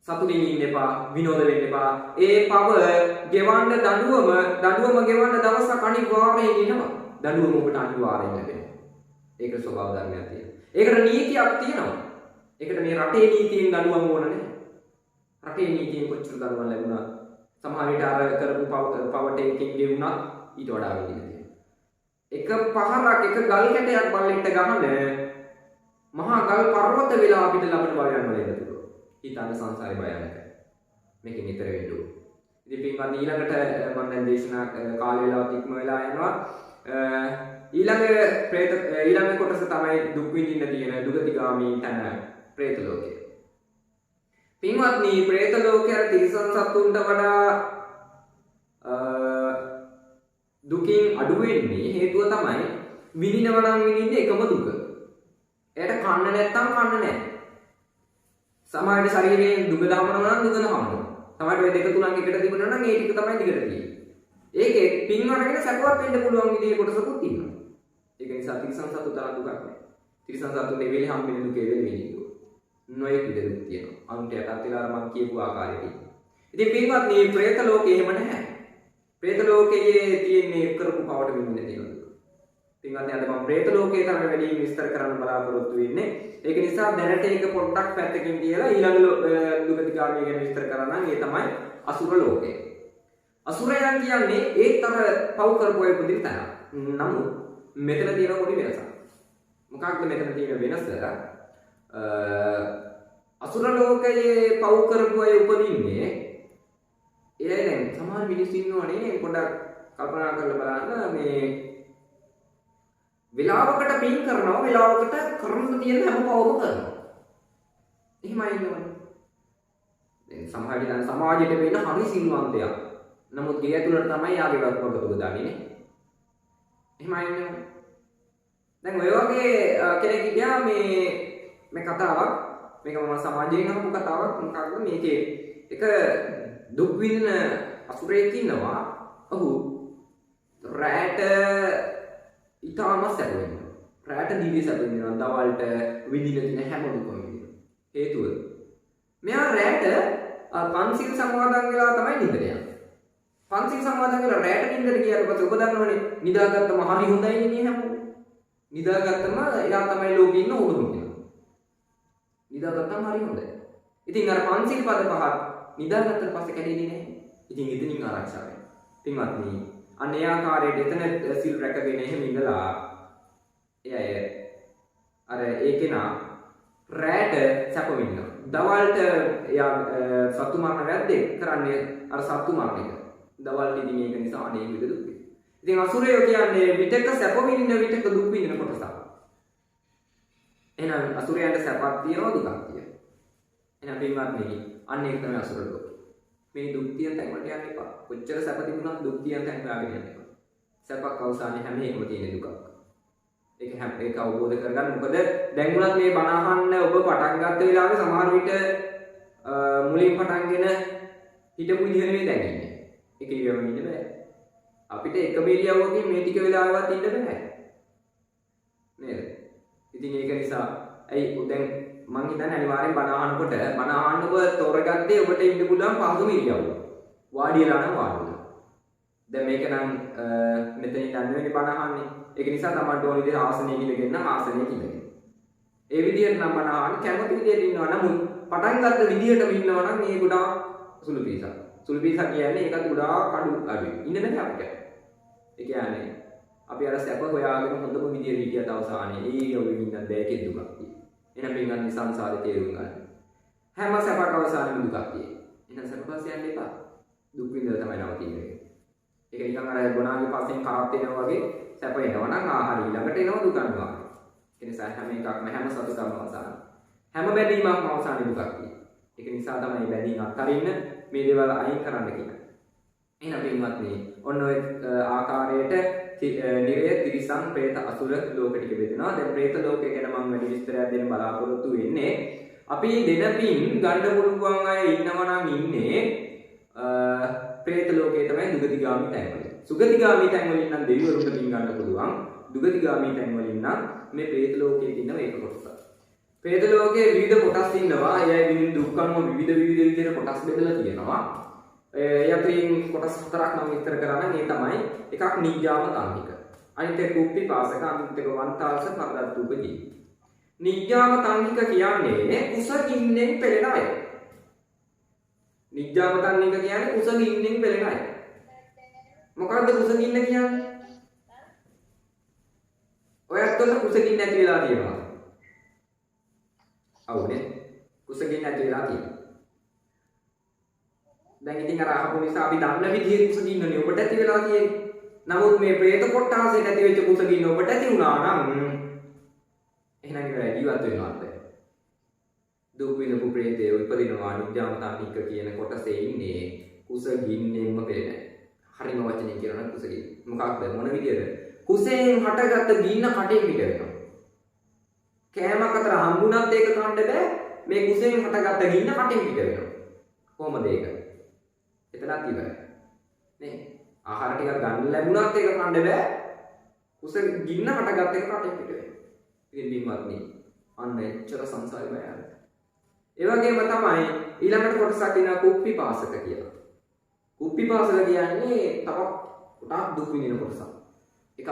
සතුටින් ඉන්න එපා, විනෝද වෙන්න එපා. ඒ පව ගෙවන්න දඬුවම ගෙවන්න දවසක් අනිවාර්යයෙන් එනවා. දඬුවම ඔබට අනිවාර්යයෙන් ලැබෙනවා. ඒක ස්වභාව ධර්මයක් තියෙනවා. ඒකට නීතියක් තියෙනවා. ඒකට මේ රටේ නීතියෙන් දඬුවම් ඕන නැහැ. රටේ නීතියෙන් කොච්චර දඬුවම් ලැබුණා සමහර විට අර කරපු පවට එකකින් ගෙවුණා ඊට වඩා වෙන්නේ නැහැ. එක පහරක් එක ගල් කැටයක් බල්ලෙක්ට ගහන මහා ගල් පර්වත වෙලා අපිට ළමට බලයන් වල එන්න පුළුවන්. හිතන්න සංසාරේ භයානකයි. මේකෙන් ඈතර වෙන්න ඕනේ. ඉතින් පින්වත් ඊළඟට මම දැන් දේශනා කාල වේලාවත් ඉක්ම වෙලා යනවා. ඊළඟ කොටස තමයි දුක් විඳින්න තියෙන දුගතිගාමී තන പ്രേත ලෝකය. පින්වත්නි പ്രേත ලෝකයේ තිරිසන් සත්තුන්ට වඩා දුකින් අඩු වෙන්නේ හේතුව තමයි විඳිනවා නම් විඳින්නේ එකම දුක. එයාට කන්න නැත්තම් කන්න නැහැ. සමහරවිට ශරීරයෙන් දුක දහමනවා නම් දුක දහමනවා. සමහරවිට ඔය දෙක තුනක් එකට තිබුණා නම් ඒ ටික තමයි දිගට තියෙන්නේ. ඒකේ පින් අරගෙන සැපවත් වෙන්න පුළුවන් විදිහේ කොටසකුත් ඉන්නවා. ඒක නිසා තිරිසන් සතු තරම් දුකක් නැහැ. තිරිසන් සතු දෙවිලි හම්බෙන දුකේ වෙලෙන්නේ. නොයෙක් විදිහට දුක් තියෙනවා. අනුන්ට යටත් වෙලා මම කියපු ආකාරයට. ඉතින් පින්වත්නි പ്രേත ලෝකේ එහෙම නැහැ. പ്രേත ලෝකයේ තියෙන්නේ කරපු පවට විඳින්න තියෙනවා. පින්වත්නි අද මම പ്രേත ලෝකයේ තරම් වැඩි විස්තර කරන්න බලාපොරොත්තු වෙන්නේ. ඒක නිසා දැනට ඒක පොඩ්ඩක් පැත්තකින් තියලා ඊළඟ දුගතිගාමී ගැන විස්තර කරන්න ඒ තමයි අසුර ලෝකය. අසුරයන් කියන්නේ ඒතර පව් කරපු අය පුදින තැන. නමුත් මෙතන තියෙන පොඩි වෙනසක්. මොකක්ද මෙතන තියෙන වෙනස? අසුර ලෝකයේ පව් කරපු අය උපදින්නේ ඒ දැන් සමහර මිනිස්සු ඉන්නවනේ පොඩ්ඩක් කල්පනා කරලා බලන්න මේ වෙලාවකට පින් කරනවා වෙලාවකට කරන්න තියෙන හැම පවම කරනවා. එහෙමයි ඉන්නවනේ. දැන් සමහර විට සමාජයට වෙන හරි සිල්වන්තයා. නමුත් ගේ ඇතුළට තමයි යාගේ වත්මකතුක දාන්නේ නේ. එහෙමයි ඉන්නවනේ. දැන් ඔය වගේ කෙනෙක් ඉතියා මේ කතාවක් මේක මම සමාජයෙන් අහපු කතාවක් මොකක්ද මේකේ එක දුක් විඳින අසුරයෙක් ඉන්නවා. ඔහු රැට ඊටම සැප වෙනවා. රැට දිවි සැප වෙනවා. දවල්ට විඳින දින හැම දුකම විඳිනවා. හේතුව මෙයා රැට පන්සිල් සමාදන් වෙලා තමයි නිදට යන්නේ. පන්සිල් සමාදන් වෙලා රැට නිදට ගියාට පස්සේ ඔබ දන්නවනේ නිදාගත්තම හරි හොඳයි නේ හැමෝම. නිදාගත්තම එයා තමයි ලෝකෙ ඉන්න උඩුම කෙනා. නිදාගත්තම හරි හොඳයි. ඉතින් අර පන්සිල් පද පහක් නිදාගත්තට පස්සේ කැඩෙන්නේ නැහැ. ඉතින් එතනින් ආරක්ෂා වෙනවා. පින්වත්නි අන්න ඒ ආකාරයට එතන සිල් රැකගෙන එහෙම ඉඳලා එය අර ඒ කෙනා රැට සැප විඳිනවා. දවල්ට එයා සතු මරණ වැද්දේ කරන්නේ අර සතු මරණ එක. දවල්ට ඉතින් ඒක නිසා අනේක විද දුක්. ඉතින් අසුරයෝ කියන්නේ විතක සැප විඳින විතක දුක් විඳින කොටසක්. එහෙනම් අසුරයන්ට සැපක් තියෙනවා දුකක් තියෙනවා. එහෙනම් පින්වත්නි අන්න ඒක තමයි අසුර ලෝකය. මේ දුක් තියෙන තැන් වලට යන්න එපා. කොච්චර සැප තිබුණත් දුක් තියෙන තැන් හොයාගෙන යන්න එපා. සැපක් අවසානයේ හැම එකම තියෙන දුකක්. ඒක අවබෝධ කරගන්න. මොකද දැන් උනත් මේ බණ අහන්න ඔබ පටන් ගත්ත වෙලාවේ සමහර විට මුලින් පටන්ගෙන හිටපු විදිහ නෙවෙයි දැන් ඉන්නේ. ඒක ඉරියව්වෙම ඉන්න බෑ. අපිට එකම ඉරියව්වකින් මේ ටික වෙලාවවත් ඉන්න බෑ. නේද? ඉතින් ඒක නිසා ඇයි දැන් මං හිතන්නේ අනිවාර්යෙන් බණ අහනකොට බණ අහන්න ඔබ තෝරගත්තේ ඔබට ඉන්න පුළුවන් පහසුම ඉරියව්ව. වාඩිලා නම් වාඩිලා. දැන් මේක නම් මෙතනින් යන්න වෙන්නේ බණ අහන්නේ. ඒක නිසා තමන්ට ඕන විදිහට ආසනයක ඉඳගෙන නම් ආසනයක ඉඳගෙන. ඒ විදිහට නම් බණ අහන්න කැමති විදිහට ඉන්නවා. නමුත් පටන් ගත්ත විදිහටම ඉන්නවා නම් මේ ගොඩාක් සුළු පිටසක්. සුළු පිටසක් කියන්නේ ඒකත් ගොඩාක් අඩුයි. ඉන්න බෑ අපිට. ඒ කියන්නේ අපි අර සැප හොයාගෙන හොඳම විදිහට හිටියත් අවසානයේ ඒ යොවින් ඉන්න බෑකේ දුකක් තියෙනවා. එහෙනම් පින්වත්නි සංසාරේ තේරුම් ගන්න. හැම සැපක අවසානෙම දුකක් තියෙනවා. එහෙනම් සැප පස්සේ යන්න එපා. දුක් විඳලා තමයි නවතින්නේ. ඒක නිකන් අර ගොනාගේ පස්සෙන් කරත් එනවා වගේ සැප එනවා නම් ආහාර ඊළඟට එනවා දුක අනිවා. ඒ නිසා හැම එකක්ම හැම සතුටක්ම අවසාන. හැම බැඳීමක්ම අවසානයේ දුකක් තියෙනවා. ඒක නිසා තමයි බැඳීම් අත්හරින්න මේ දේවල් අයින් කරන්න කියන්නේ. එහෙනම් පින්වත්නි ඔන්න ඔය ආකාරයට නිරය තිරිසන් പ്രേත අසුර ලෝක ටික බෙදෙනවා. දැන් പ്രേත ලෝකය ගැන මම වැඩි විස්තරයක් දෙන්න බලාපොරොත්තු වෙන්නේ. අපි දෙන පින් ගන්න පුළුවන් අය ඉන්නවා නම් ඉන්නේ പ്രേත ලෝකයේ තමයි දුගතිගාමී තැන්වල. සුගතිගාමී තැන්වලින් නම් දෙවිවරුන්ට පින් ගන්න පුළුවන්. දුගතිගාමී තැන්වලින් නම් මේ പ്രേත ලෝකයේ ඉන්න ඒක කොටස. പ്രേත ලෝකයේ විවිධ කොටස් ඉන්නවා. එයයි විවිධ දුක්ඛම විවිධ විදිහට කොටස් බෙදලා තියෙනවා. යතුරින් කොටස් හතරක් නම් විස්තර කරා නම් ඒ තමයි එකක් නිජ්ජාම තන්නික. අනිත් එක කුප්පිපාසක, අනිත් එක වන්තාස පරදත්තුපදී. නිජ්ජාම තන්නික කියන්නේ කුසගින්නෙන් පෙළෙන අය. නිජ්ජාම තන්නික කියන්නේ කුසගින්නෙන් පෙළෙන අය. මොකද්ද කුසගින්න කියන්නේ? ඔයත් උඩ කුසගින්න නැති වෙලා තියෙනවා. අවුනේ. කුසගින්න නැති වෙලා තියෙනවා. දැන් ඉතින් අර අහපු නිසා අපි දන්න විදිහේ කුසගින්නනේ ඔබට ඇති වෙලා තියෙන්නේ. නමුත් මේ പ്രേත කොටාසේ නැති වෙච්ච කුසගින්න ඔබට ඇති වුණා නම් එහෙනම් ඒක ජීවත් වෙනවද? දුක් විඳපු പ്രേතය උපදිනවා නිජ්ජාම තන්නික කියන කොටසේ ඉන්නේ කුසගින්නෙන්ම පෙළෙන. හරිම වචනේ කියනවා කුසගින්න. මොකක්ද මොන විදියද? කුසෙන් හටගත්ත ගින්න කටේ පිට වෙනවා. කෑමක් අතර හම්බුණත් ඒක කන්න බෑ. මේ කුසෙන් හටගත්ත ගින්න කටින් පිට වෙනවා. කොහොමද ඒක? එතනත් ඉවරයි. නේ? ආහාර ටිකක් ගන්න ලැබුණත් ඒක කන්න බෑ. කුස ගින්න හටගත්ත එක කටින් පිට වෙනවා. ඉතින් බිම්මත්නි අන්න එච්චර සංසාරේ බයයි. ඒ වගේම තමයි ඊළඟට කොටසක් ඉන්න කුප්පිපාසක කියලා. කුප්පිපාසක කියන්නේ තවත් ගොඩාක් දුක් විඳින කොටසක්. එකක්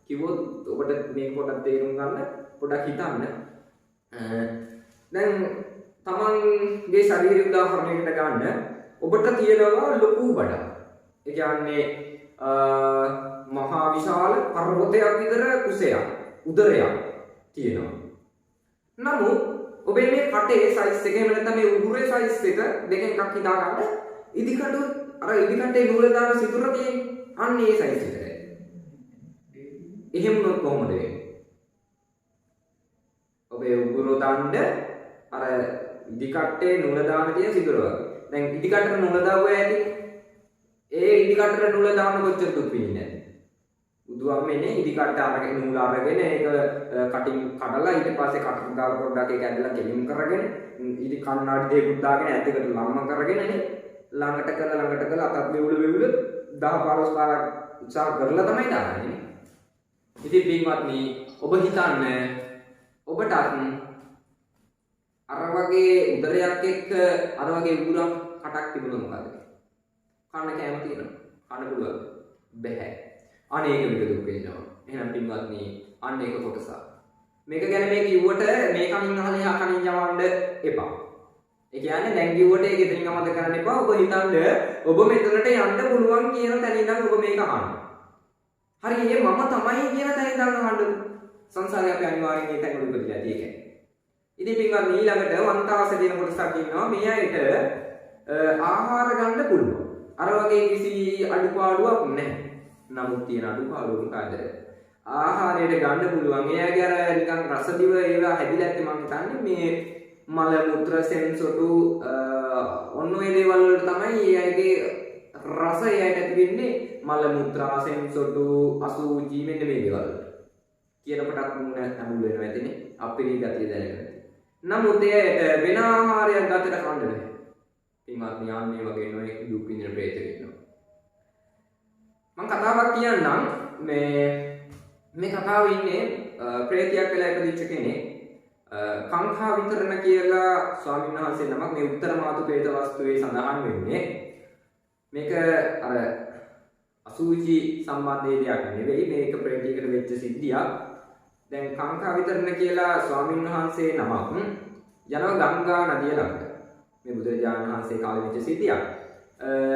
කිව්වොත් ඔබට මේක පොඩ්ඩක් තේරුම් ගන්න පොඩ්ඩක් හිතන්න. දැන් තමන්ගේ ශරීර උදාහරණයකට ගන්න ඔබට තියෙනවා ලොකු බඩක්. ඒ කියන්නේ මහා විශාල පර්වතයක් විතර කුසයක් උදරයක් තියෙනවා. නමුත් ඔබේ මේ කටේ සයිස් එක එහෙම නැත්නම් මේ උගුරේ සයිස් එක දෙකෙන් එකක් හිතා ගන්න. ඉදිකටු අර ඉදිකටේ නූල දාන සිදුර තියෙන්නේ. අන්න ඒ සයිස් එකයි. එහෙම වුණොත් කොහොමද වෙන්නේ? ඔබේ උගුර දාන්න අර ඉදිකටේ නූල දාන තියෙන සිදුර වගේ. දැන් ඉදිකටට නූල දාවුවා ඇති. ඒ ඉදිකටට නූල දාන්න කොච්චර දුක් විඳින්නේ නැද්ද? බුදුහාමනේ ඉදිකට අරගෙන නූල අරගෙන ඒක කටින් කඩලා ඊට පස්සේ කටට දාලා පොඩ්ඩක් ඒක ඇදලා කෙලින් කරගෙන ඉදි කන්නාඩි දෙකක් දාගෙන ඇත්තකට ලම්ම කරගෙනනේ ළඟට කරලා අතත් වෙවුල 10 15 පාරක් උත්සාහ කරලා තමයි දාන්නේ. ඉතින් පින්වත්නි ඔබ හිතන්න ඔබට අර වගේ උදරයක් එක්ක අර වගේ උගුරක් කටක් තිබුණොත් මොකද? කන්න කැම තියෙනවා. කන්න පුළුවන්. බැහැ. අනේක විද දුක් වෙනවා. එහෙනම් පින්වත්නි අන්න ඒක කොටස. මේක ගැන මේ කිව්වට මේ කමින් අහලා එහා කමින් යවන්න එපා. ඒ කියන්නේ දැන් කිව්වට ඒක එතනින් අමතක කරන්න එපා. ඔබ හිතන්න ඔබ මෙතනට යන්න පුළුවන් කියන තැන ඉඳන් ඔබ මේක අහන්න. හරි මේ මම තමයි කියන තැන ඉඳන් අහන්න. සංසාරේ අපි අනිවාර්යෙන් මේ තැන උඩ ඉපදිලා තියෙන්නේ. ඉතින් පින්වත්නි ඊළඟට වන්තාවස දින කොටසක් ඉන්නවා. මේ අයට ආහාර ගන්න පුළුවන්. අර වගේ කිසි අඩුපාඩුවක් නැහැ. නමුත් තියෙන අඩුපාඩුව මොකද? ආහාරයට ගන්න පුළුවන්. එයාගේ අර නිකන් රසදිව ඒවා හැදිලා ඇත්තේ මම හිතන්නේ මේ මල මුත්‍ර සෙන්සොටු ඔන්න ඔය දේවල් වලට තමයි එයාගේ රසය ඇති වෙන්නේ. මල මුත්‍රා සෙන්සොටු අසුචි මෙන්න මේ දේවල් වලට. කියනකොටත් මුණ අමුල් වෙනවා ඇතිනේ. අපිරි ගතිය දැනෙනවා. නමුත් එයාට වෙන ආහාරයක් ගතට කන්න බෑ. පින්වත්නි යන්නේ වගේ නොයෙක් දුක් විඳින ප්‍රේතෙක් ඉන්නවා. මම කතාවක් කියන්නම් මේ කතාවේ ඉන්නේ ප්‍රේතයක් වෙලා ඉපදිච්ච කෙනෙක් කාංකා විතරණ කියලා ස්වාමීන් වහන්සේ නමක් මේ උත්තර මාතු ප්‍රේත වස්තුවේ සඳහන් වෙන්නේ මේක අර අසුචි සම්බන්ධයේ දෙයක් නෙවෙයි මේක ප්‍රේතයකට වෙච්ච සිද්ධියක්. දැන් කාංකා විතරණ කියලා ස්වාමීන් වහන්සේ නමක් යනවා ගංගා නදිය ළඟට. මේ බුදුරජාණන් වහන්සේ කාලේ වෙච්ච සිද්ධියක්.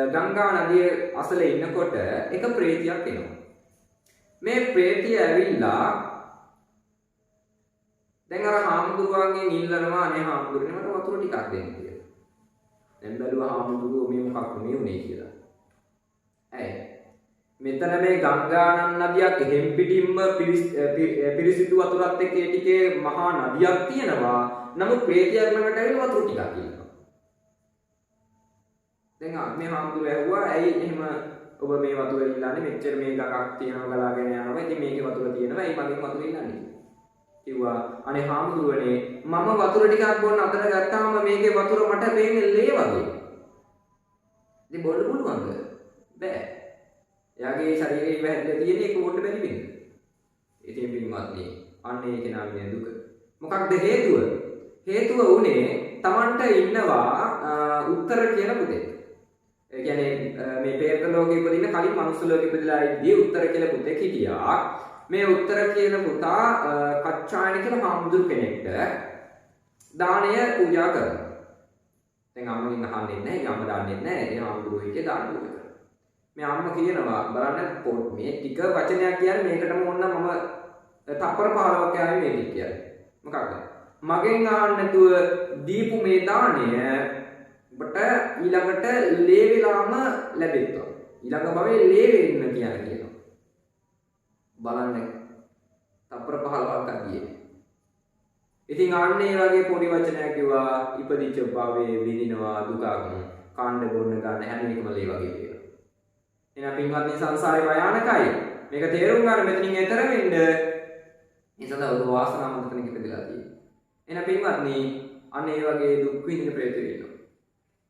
ගංගා නදිය අසල ඉන්නකොට එක ප්‍රේතියක් එනවා. මේ ප්‍රේතිය ඇවිල්ලා දැන් අර හාමුදුරුවන්ගෙන් ඉල්ලනවා අනේ හාමුදුරනේ මට වතුර ටිකක් දෙන්න කියලා. දැන් බැලුවා හාමුදුරුවෝ මේ මොකක්ද මේ උනේ කියලා. ඇයි? මෙතන මේ ගංගා නදියක් එහෙම් පිටින්ම පිරිසිදු වතුරත් එක්ක ඒ ටිකේ මහා නදියක් තියෙනවා. නමුත් ප්‍රේතියක් ළඟට ඇවිල්ලා වතුර ටිකක් කියනවා. දැන් මේ හාමුදුරුවෝ ඇහුවා ඇයි එහෙම ඔබ මේ වතුර ඉල්ලන්නේ මෙච්චර මේ ගඟක් තියෙනවා ගලාගෙන යනවා ඉතින් මේකේ වතුර තියෙනවා ඒ මගෙන් වතුර ඉල්ලන්නේ කිව්වා අනේ හාමුදුරුවනේ මම වතුර ටිකක් බොන්න අතර ගත්තාම මේකේ වතුර මට පේන්නේ ලේ වගේ ඉතින් බොන්න පුළුවන්ද බෑ එයාගේ ශරීරයේ වැහැදලා තියෙන එක බොන්න බැරි වෙන්නේ ඉතින් පින්වත්නි අන්න ඒ කෙනාගේ දුක මොකක්ද හේතුව උනේ Tamanට ඉන්නවා උත්තර කියන පුතේ ඒ කියන්නේ මේ പ്രേත ලෝකෙ ඉපදින්න කලින් මනුස්ස ලෝකෙ ඉපදලා ඉදී උත්තර කියලා පුතෙක් හිටියා. මේ උත්තර කියන පුතා කච්චායන කියලා හාමුදුරු කෙනෙක්ට දානය පූජා කරනවා. දැන් අම්මගෙන් අහන්නේ නැහැ, අම්ම දාන්නේ නැහැ. ඒ හාමුදුරු හිටියේ දාන පූජා කරනවා. මේ අම්ම කියනවා බලන්න මේ ටික වචනයක් කියන්නේ මේකටම ඕන මම තප්පර 15ක් යාවේ මේ ටික කියන්නේ. මොකක්ද? මගෙන් අහන්න නැතුව දීපු මේ දාණය ඔබට ඊළඟට ලේ වෙලාම ලැබෙත්වා. ඊළඟ භවයේ ලේ වෙන්න කියනවා. බලන්න තප්පර 15ක් අදියේ. ඉතින් අන්න ඒ වගේ පොඩි වචනයක් කිව්වා ඉපදිච්ච භවයේ විඳිනවා දුකක් කාණ්ඩ බොන්න ගන්න හැම එකම ලේ වගේ කියලා. එහෙනම් පින්වත්නි සංසාරේ භයානකයි. මේක තේරුම් ගන්න මෙතනින් එතර වෙන්න. ඒ සඳහා ඔබ වාසනාවන්ත කෙනෙක් ඉපදලා තියෙනවා. එහෙනම් පින්වත්නි අන්න ඒ වගේ දුක් විඳින ප්‍රේතයෝ ඉන්නවා.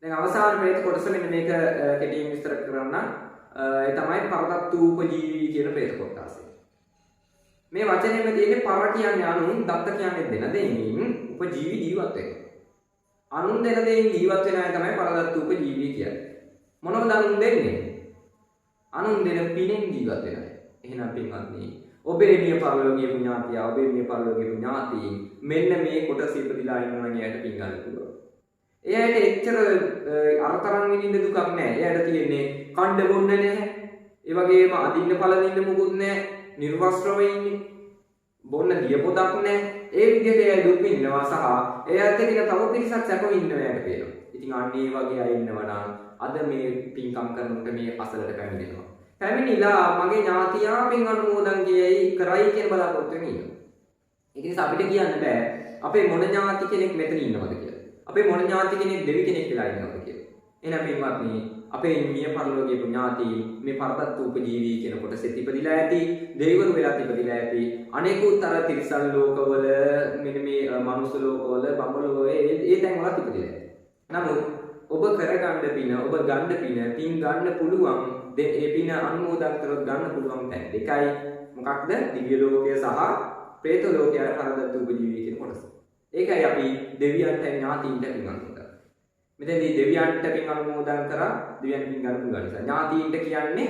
දැන් අවසාන ප්‍රේත කොටස මෙන්න මේක කෙටියෙන් විස්තර කරන්න. ඒ තමයි පරදත්තූපජීවී කියන ප්‍රේත කොටස. මේ වචනේම තියෙන්නේ පර කියන්නේ අනුන්, දත්ත කියන්නේ දෙන දෙයින් උපජීවී ජීවත් වෙන. අනුන් දෙන දෙයින් ජීවත් වෙන අය තමයි පරදත්තූපජීවී කියන්නේ. මොනවද අනුන් දෙන්නේ? අනුන් දෙන පිනෙන් ජීවත් වෙන අය. එහෙනම් පින්වත්නි, ඔබේ මිය පරලෝකීය පුණ්‍යාතියා, ඔබේ මිය පරලෝකීය පුණ්‍යාතීන් මෙන්න මේ කොටස ඉපදිලා ඉන්නවා නම් එයාට පින් ගන්න පුළුවන්. එයාට එච්චර අරතරන් විඳින්න දුකක් නැහැ. එයාට තියෙන්නේ කණ්ඩ බොන්න නැහැ. ඒ වගේම අදින්න පළදින්න මුකුත් නැහැ. නිර්වස්ත්‍රව ඉන්නේ. බොන්න දිය පොදක් නැහැ. ඒ විදිහට එයා දුක් විඳිනවා සහ එයාට එක්ක තව පිරිසක් සැප විඳිනවා එයාට පේනවා. ඉතින් අන්න ඒ වගේ අය ඉන්නවා නම් අද මේ පින්කම් කරනකොට මේ අසලට පැමිණෙනවා. පැමිණිලා මගේ ඥාතියා පින් අනුමෝදන් කරයි කියන බලාපොරොත්තුවෙන් ඉන්නවා. ඒක නිසා අපිට කියන්න බෑ අපේ මොන ඥාති කෙනෙක් මෙතන ඉන්නවද කියලා. අපේ මොන ඥාති කෙනෙක් දෙවි කෙනෙක් වෙලා ඉන්නවද කියලා. එහෙනම් පින්වත්නි, අපේ මිය පරලෝකීය ඥාති මේ පරදත්තූපජීවී කියන කොටසෙත් ඉපදිලා ඇති, දෙවිවරු වෙලා ඉපදිලා ඇති, අනේකුත් අර තිරිසන් ලෝකවල, මෙන්න මේ මනුස්ස ලෝකවල, බඹලෝකවල ඒ තැන් වලත් ඉපදිලා ඇති. නමුත් ඔබ කරගන්න පින, ඔබ ගන්න පින් ගන්න පුළුවන් ඒ පින අනුමෝදන් කරොත් ගන්න පුළුවන් තැන් දෙකයි. මොකක්ද? දිව්‍ය ලෝකය සහ പ്രേත ලෝකය පරදත්තූපජීවී කියන කොටස. ඒකයි අපි දෙවියන්ට ඥාතීන්ට පින් අනුමෝදන්. මෙතනදී දෙවියන්ට පින් අනුමෝදන් කරා දෙවියන් පින් ගන්න පුළුවන් නිසා ඥාතීන්ට කියන්නේ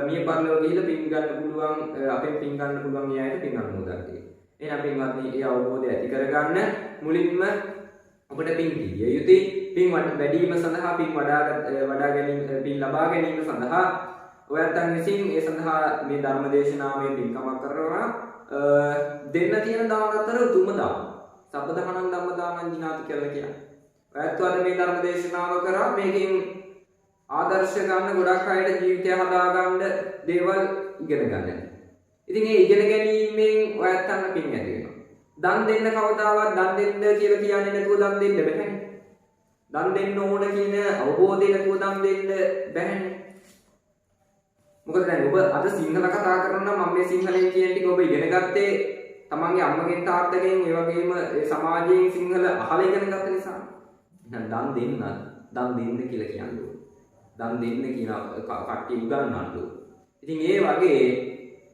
මිය පරලෝක ගිහිල්ලා පින් ගන්න පුළුවන්, අපෙන් පින් ගන්න පුළුවන් යායට පින් අනුමෝදන් කියලා. එහෙනම් පින්වත්නි, ඒ අවබෝධය ඇති කරගන්න මුලින්ම ඔබට පින් දිය යුතුයි. පින් වැඩිම සඳහා, පින් වඩා ගැනීම, පින් ලබා ගැනීම සඳහා ඔයයන් විසින් ඒ සඳහා මේ ධර්ම දේශනාවේ පින්කමක් කරනවා. දෙන්න තියෙන දාන අතර උතුම්ම දාන සබ්බදහනං ධම්මදානං ජිනාති කියලා කියන්නේ. ඔයත් අද මේ ධර්ම දේශනාව කරා මේකෙන් ආදර්ශ ගන්න, ගොඩක් අයට ජීවිතය හදා ගන්න දේවල් ඉගෙන ගන්න. ඉතින් ඒ ඉගෙන ගැනීමෙන් ඔයත් අන්න පින් ඇති වෙනවා. දන් දෙන්න කවදාවත් දන් දෙන්න කියලා කියන්නේ නැතුව දන් දෙන්න බැහැ. දන් දෙන්න ඕන කියන අවබෝධය නැතුව දන් දෙන්න බැහැ. මොකද දැන් ඔබ අද සිංහල කතා කරනවා, මම මේ සිංහලෙන් කියන ටික ඔබ ඉගෙන ගත්තේ තමන්ගේ අම්මගෙන් තාත්තගෙන්, ඒ වගේම සමාජයෙන් සිංහල අහලා ඉගෙන ගත්ත නිසා. එහෙනම් දන් දෙන්න කියලා කියන්නේ. දන් දෙන්න කියන කට්ටිය උගන්වන්නලු. ඉතින් ඒ වගේ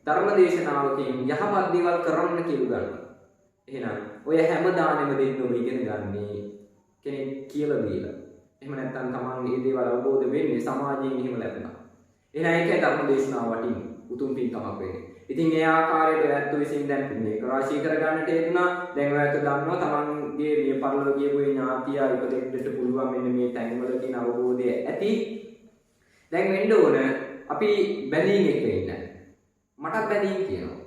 ධර්ම දේශනාවකින් යහපත් දේවල් කරන්න කියලා උගන්වනවා. එහෙනම් ඔය හැම දානෙම දෙන්න ඔබ ඉගෙන ගන්නේ කෙනෙක් කියලා දීලා. එහෙම නැත්නම් තමන් මේ දේවල් අවබෝධ වෙන්නේ සමාජයෙන් එහෙම ලැබුණා. එහෙනම් ඒකයි ධර්ම දේශනාව වටින්නේ. උතුම් පින්කමක් වෙන්නේ. ඉතින් ඒ ආකාරයට ඔයත් විසින් දැන් මේක රාශී කරගන්නට යෙදුණා. දැන් ඔයත් දන්නවා තමන්ගේ මේ පරලෝකීය ගිය ඥාතියා ඉපදෙන්නට පුළුවන් මෙන්න මේ තැන්වල තියෙන අවබෝධය ඇති. දැන් වෙන්න ඕන අපි බැඳීම් එක්ක ඉන්න. මටත් බැඳීම් කියනවා.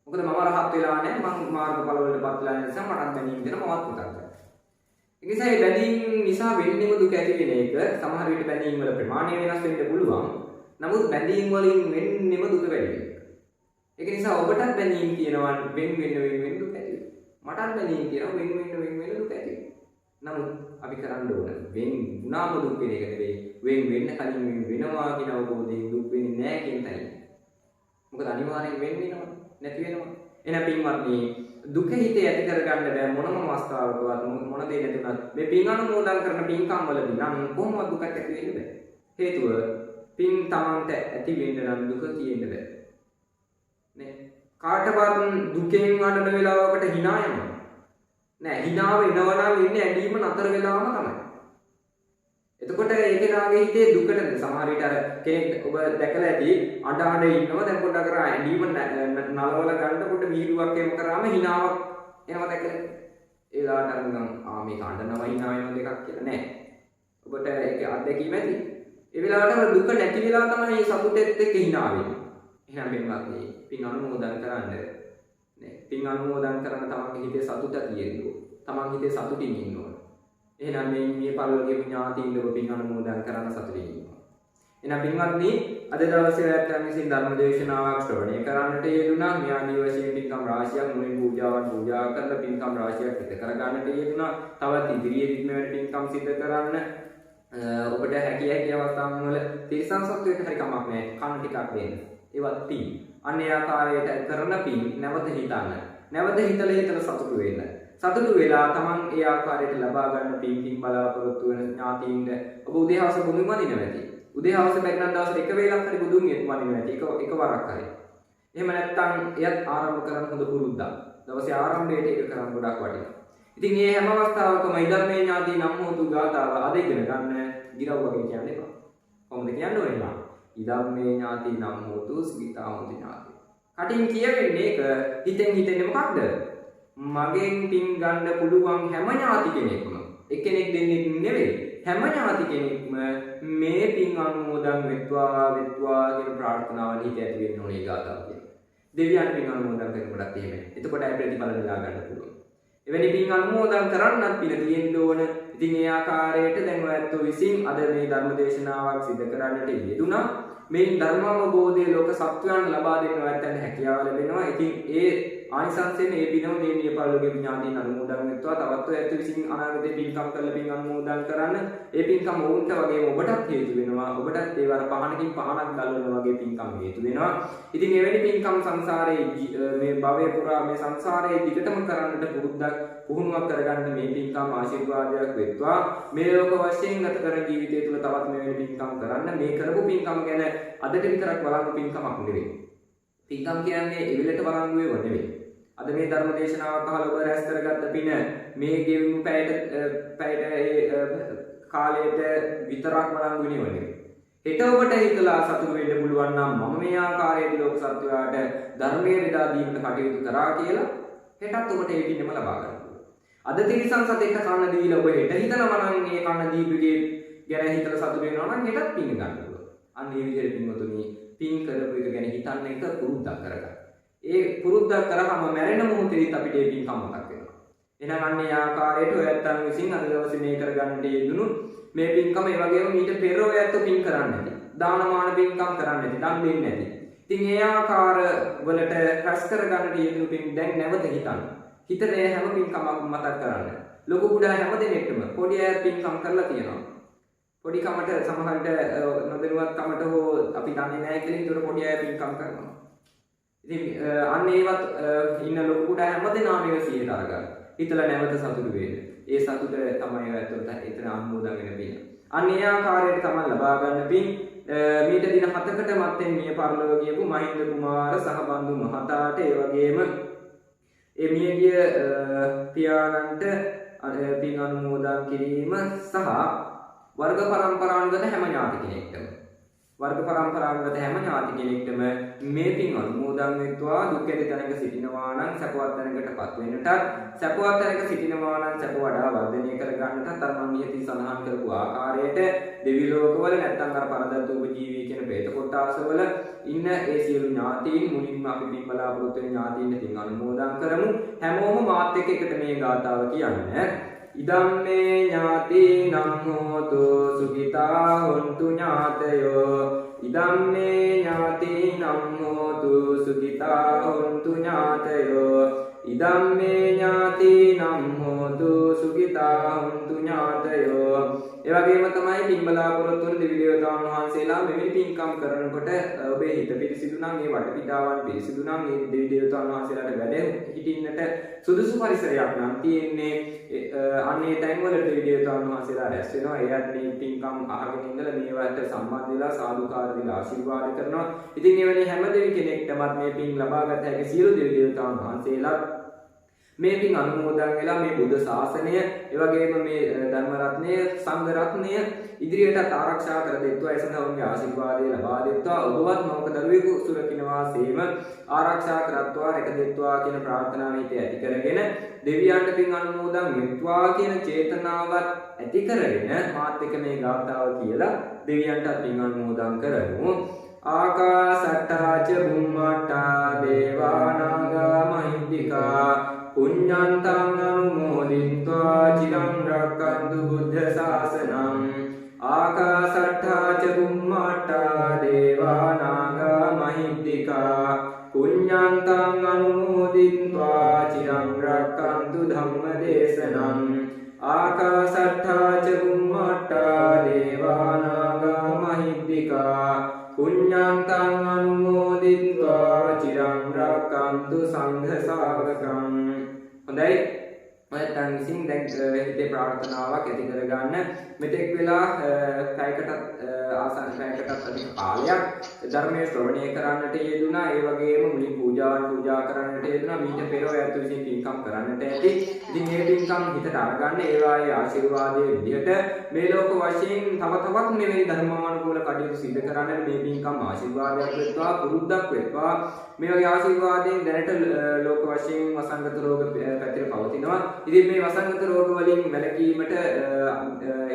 මොකද මම රහත් වෙලා නැහැ, මම මාර්ගඵල වලටපත් වෙලා නිසා මටත් බැඳීම් දෙනවා, මමත් පුතක් කරනවා. ඒ නිසා මේ බැඳීම් නිසා වෙන්නේම දුක ඇති වෙන එක. සමහර විට බැඳීම් වල ප්‍රමාණය වෙනස් වෙන්න පුළුවන්. නමුත් බැඳීම් වලින් වෙන්නේම දුක වැඩි වෙනවා. ඒක නිසා ඔබටත් බැඳීම් කියනවා වෙන දුක ඇති වෙනවා. මටත් බැඳීම් කියනවා වෙන දුක ඇති වෙනවා. නමුත් අපි කරන්න ඕන වෙන වුණාම දුක් වෙන එක නෙවෙයි, වෙන වෙන්න කලින් වෙනවා කියන අවබෝධයෙන් දුක් වෙන්නේ නැහැ කියන තැන. මොකද අනිවාර්යෙන් වෙනවා, නැති වෙනවා. එහෙනම් පින්වත්නි, දුක හිතේ ඇති කරගන්න බෑ මොනම අවස්ථාවකවත්, මොන දේ නැතුණත් මේ පින් අනුමෝදන් කරන පින්කම් වලදී නම් කොහොමද දුකක් ඇති වෙන්නේ බෑ. හේතුව පින් තමන්ට ඇති වෙන්න නම් දුක තියෙන්න බෑ. නේ කාටවත් දුකෙන් වඩන වෙලාවකට hina යනවා. නෑ, hinaව එනවා නම් ඉන්නේ ඇඬීම නතර වෙලාවම තමයි. එතකොට ඒ කෙනාගේ හිතේ දුකට සමහර විට අර කෙනෙක් ඔබ දැකලා ඇති අඬ ඉන්නවා, දැන් පොඩ්ඩක් අර ඇඬීම නලවල ගන්න පොඩ්ඩ වීරුවක් එම කරාම hinaවක් එනවා දැකලා. ඒ ලාට අර නිකන් මේක අඬනවා hina වෙනවා දෙකක් කියලා නෑ. ඔබට ඒක අත්දැකීම ඇති. ඒ වෙලාවට දුක නැති වෙලා තමයි සතුටෙත් එක්ක hina වෙන්නේ. එහෙනම් පින්වත්නි, පින් අනුමෝදන් කරන්න නේ. පින් අනුමෝදන් කරන තමන්ගේ හිතේ සතුට තියෙන්න. තමන් හිතේ සතුටින් ඉන්න ඕන. එහෙනම් මේ පරිලෝකීය ඥාතීන් ඔබ පින් අනුමෝදන් කරන සතුටින් ඉන්නවා. එහෙනම් පින්වත්නි, අද දවසේ ඔයත් විසින් ධර්ම දේශනාවක් ශ්‍රවණය කරන්නට යෙදුණා. මේ ආදී වශයෙන් පින්කම් රාශියක් මුලින් පූජා කරලා පින්කම් රාශියක් සිදු කරගන්නට යෙදුණා. තවත් ඉදිරියේදී මෙවැනි පින්කම් සිදු කරන්න ඔබට හැකිය අවස්ථාවන් වල තිරසන් සත්වයට හරි කමක් නැහැ. කන් ටිකක් දෙන්න. ඒවත් පින්. අන්න ඒ ආකාරයට කරන පින් නැවත හිතන්න. නැවත හිතලා සතුටු වෙන්න. සතුටු වෙලා තමන් ඒ ආකාරයට ලබා ගන්න පින් බලාපොරොත්තු වෙන ඥාතීන්ට ඔබ උදේ හවස බුදුන් වඳිනවා ඇති. උදේ හවස බැග්නම් දවසට එක වේලක් හරි බුදුන් වඳිනවා ඇති. එක වරක් හරි. එහෙම නැත්නම් එයත් ආරම්භ කරන හොඳ පුරුද්දක්. දවසේ ආරම්භයේට ඒක කරන්න ගොඩක් වටිනවා. ඉතින් මේ හැම අවස්ථාවකම ඉදම්මේ ඥාති නම් හොතු ගාතාව අද ඉගෙන ගන්න ගිරව් වගේ කියන්න එපා. කොහොමද කියන්න ඕනේ නම් ඉදම්මේ ඥාති නම් හොතු සුඛිතා හොති ඥාති. කටින් කියවෙන්නේ ඒක හිතෙන් හිතෙන්නේ මොකක්ද? මගෙන් පින් ගන්න පුළුවන් හැම ඥාති කෙනෙක්ම එක්කෙනෙක් දෙන්නෙක් නෙවෙයි. හැම ඥාති කෙනෙක්ම මේ පින් අනුමෝදන් වෙත්වා කියන ප්‍රාර්ථනාවල හිත ඇති වෙන්න ඕනේ ගාතාව කියන්නේ. දෙවියන් පින් අනුමෝදන් කරනකොටත් එහෙමයි. එතකොට ඒ ප්‍රතිඵල නෙලා ගන්න පුළුවන්. එවැනි පින් අනුමෝදන් කරන්නත් පින තියෙන්න ඕන. ඉතින් ඒ ආකාරයට දැන් ඔයත් විසින් අද මේ ධර්ම දේශනාවක් සිදු කරන්නට යෙදුණා. මේ ධර්මාවබෝධය ලෝක සත්වයන් ලබා දෙන්න ඔයත්ට හැකියාව ලැබෙනවා. ඉතින් ඒ ආනිසංසයෙන් මේ පිනම මේ මිය පරලෝකීය ඥාතීන් අනුමෝදන් වෙත්වා. තවත් ඔයත් විසින් අනාගතේ පින්කම් කරලා පින් අනුමෝදන් කරන්න. ඒ පින්කම් වුන්ට වගේම ඔබටත් හේතු වෙනවා. ඔබටත් ඒ වර පහනකින් පහනක් ගලවන වගේ පින්කම් හේතු වෙනවා. ඉතින් එවැනි පින්කම් සංසාරයේ මේ භවයේ පුරා මේ සංසාරයේ දිගටම කරන්නට පුහුණුවක් කරගන්න මේ පින්කම් ආශිර්වාදයක් වෙත්වා. මේ ලෝක වශයෙන් ගත කරන ජීවිතය තුළ තවත් මෙවැනි පින්කම් කරන්න. මේ කරපු පින්කම් ගැන අදට විතරක් බලන්න පින්කමක් නෙවෙයි. පින්කම් කියන්නේ එවිලට බලංගු ඒව නෙවෙයි. අද මේ ධර්ම දේශනාවක් අහලා ඔබ රැස් කරගත්ත පින මේ ගෙවුණු පැයට කාලයට විතරක් බලංගු නෙවෙයි. හෙට ඔබට හිතලා සතුටු වෙන්න පුළුවන් නම් මම මේ ආකාරයට ලෝක සත්වයාට ධර්මයේ බෙදා දීමට කටයුතු කරා කියලා හෙටත් ඔබට ඒ පින්නම ලබා ගන්න පුළුවන්. අද තිරිසන් සතෙක්ට කන්න දීලා ඔබ හෙට හිතනවා නම් මේ කන්න දීපුගේ ගැන හිතලා සතුටු වෙනවා නම් හෙටත් පින්න ගන්න පුළුවන්. අන්න ඒ විදිහට පින්වතුනි පින් කරපු එක ගැන හිතන්න එක පුරුද්දක් කරගන්න. ඒ පුරුද්දක් කරාම මැරෙන මොහොතේදී අපිට ඒ පින්කම් මතක් වෙනවා. එහෙනම් අන්න ඒ ආකාරයට ඔයත්තන් විසින් අද දවසේ මේ කරගන්නට යෙදුණු මේ පින්කම ඒ වගේම ඊට පෙර ඔයත්තු පින් කරන්න ඇති. දානමාන පින්කම් කරන්න ඇති. දන් දෙන්න ඇති. ඉතින් ඒ ආකාර වලට රැස් කරගන්නට යෙදුණු පින් දැන් නැවත හිතන්න. හිතේ හැම පින්කමක් මතක් කරන්න. ලොකු කුඩා හැම දෙනෙක්ටම පොඩි අය පින්කම් කරලා තියෙනවා. පොඩි කමට සමහරට නොදැනුවත් කමට හෝ අපි දන්නේ නැහැ කියලා ඒතර පොඩි අය පින්කම් කරනවා. ඉතින් අන්න ඒවත් ඉන්න ලොකු කුඩා හැමදේම මේක 100ට අරගන්න. හිතලා නැවත සතුටු වෙන්න. ඒ සතුට තමයි ඇත්තට එතන අනුමෝදන් වෙන පින. අන්න ඒ ආකාරයට තමයි ලබා ගන්න පින්. මීට දින 7කට මත්තෙන් මිය පරලොව ගියපු මහින්ද කුමාර සහබන්දු මහතාට ඒ වගේම ඒ මියගිය පියාණන්ට පින් අනුමෝදන් කිරීම සහ වර්ග පරම්පරානුගත හැම ඥාති කෙනෙක්ටම මේ පින් අනුමෝදන් වෙත්වා. දුක් ඇති තැනක සිටිනවා නම් සැපවත් තැනකටපත් වෙන්නටත්, සැපවත් තැනක සිටිනවා නම් සැප වඩා වර්ධනය කර ගන්නටත් අර මම ඉහතින් සඳහන් කරපු ආකාරයට දෙවි ලෝකවල නැත්නම් අර පරදත්තෝප ජීවී කියන പ്രേත කොටාසවල ඉන්න ඒ සියලු ඥාතීන් මුලින්ම අපි පින් බලාපොරොත්තු වෙන ඥාතීන්ට පින් අනුමෝදන් කරමු. හැමෝම මාත් එකට මේ ගාථාව කියන්න. ඉදම්මේ ඥාතිනම් හෝතු සුඛිතා හොන්තු ඥාතයෝ. ඉදම්මේ ඥාතිනම් හෝතු සුඛිතා හොන්තු ඥාතයෝ. ඉදම්මේ ඥාතිනම් හෝතු සුඛිතා හොන්තු ඥාතයෝ. ඒ වගේම තමයි පින් බලාපොරොත්තු වන දෙවි දේවතාවුන් වහන්සේලා මෙවැනි පින්කම් කරනකොට ඔබේ හිත පිරිසිදු නම්, මේ වටපිටාවන් පිරිසිදු නම්, මේ දෙවි දේවතාවුන් වහන්සේලාට වැඩ හිටින්නට සුදුසු පරිසරයක් නම් තියෙන්නේ. අන්නේ තැන්වල දෙවි දේවතාවුන් වහන්සේලා රැස් වෙනවා. එයත් මේ පින්කම් අහගෙන ඉඳලා මේවට සම්බන්ධ වෙලා සාදුකාර දීලා ආශිර්වාද කරනවා. ඉතින් එවැනි හැම දෙවි කෙනෙක්ටමත් මේ පින් ලබාගත හැකි සියලු දෙවි දේවතාවුන් වහන්සේලා මේ පින් අනුමෝදන් වෙලා මේ බුද්ධ ශාසනය, ඒ වගේම මේ ධර්ම රත්නය, සංඝ රත්නය ඉදිරියටත් ආරක්ෂා කර දෙත්වා. ඒ සඳහා ඔවුන්ගේ ආශිර්වාදය ලබා දෙත්වා. ඔබවත් මවක දරුවෙකු සුරකින්නවා සේම ආරක්ෂා කරත්වා, රැක දෙත්වා කියන ප්‍රාර්ථනාව හිතේ ඇති කරගෙන දෙවියන්ට පින් අනුමෝදන් වෙත්වා කියන චේතනාවත් ඇති කරගෙන මාත් එක්ක මේ ගාථාව කියලා දෙවියන්ට පින් අනුමෝදන් කරමු. ආකාසට්ටා ච බුම්මට්ටා දේවානාගා මහින්దికා පුඤ්ඤන්තං අනුමෝදිत्वा චිරං රක්ඛන්තු බුද්ධ ශාසනං. ආකාසට්ඨා ච බුම්මට්ඨා දේවානාගා මහින්దికා පුඤ්ඤන්තං අනුමෝදිत्वा චිරං රක්ඛන්තු ධම්ම දේශනං. ආකාසට්ඨා ච බුම්මට්ඨා දේවානාගා මහින්దికා පුඤ්ඤන්තං අනුමෝදිत्वा චිරං රක්ඛන්තු සංඝ ශාවකං. හොඳයි. ඔයයන් විසින් දැන් හිතේ ප්‍රාර්ථනාවක් ඇති කරගන්න මෙතෙක් වෙලා පැයකට ආසන්න පැයකටත් අධික කාලයක් ධර්මයේ ශ්‍රවණය කරන්නට යෙදුණා. ඒ වගේම මුලින් පූජා කරන්නට යෙදුණා. මීට පෙර ඔයත් විසින් පින්කම් කරන්නට ඇති. ඉතින් මේ පින්කම් හිතට අරගන්න ඒවායේ ආශිර්වාදයේ විදිහට මේ ලෝක වශයෙන් තව තවත් මෙවැනි ධර්මානුකූල කටයුතු සිදු කරන්න මේ පින්කම් ආශිර්වාදයක් වෙත්වා, පුරුද්දක් වෙත්වා. මේ වගේ ආශිර්වාදයෙන් දැනට ලෝක වශයෙන් වසංගත රෝග පැතිර පවතිනවා. ඉතින් මේ වසංගත රෝග වලින් වැළකීමට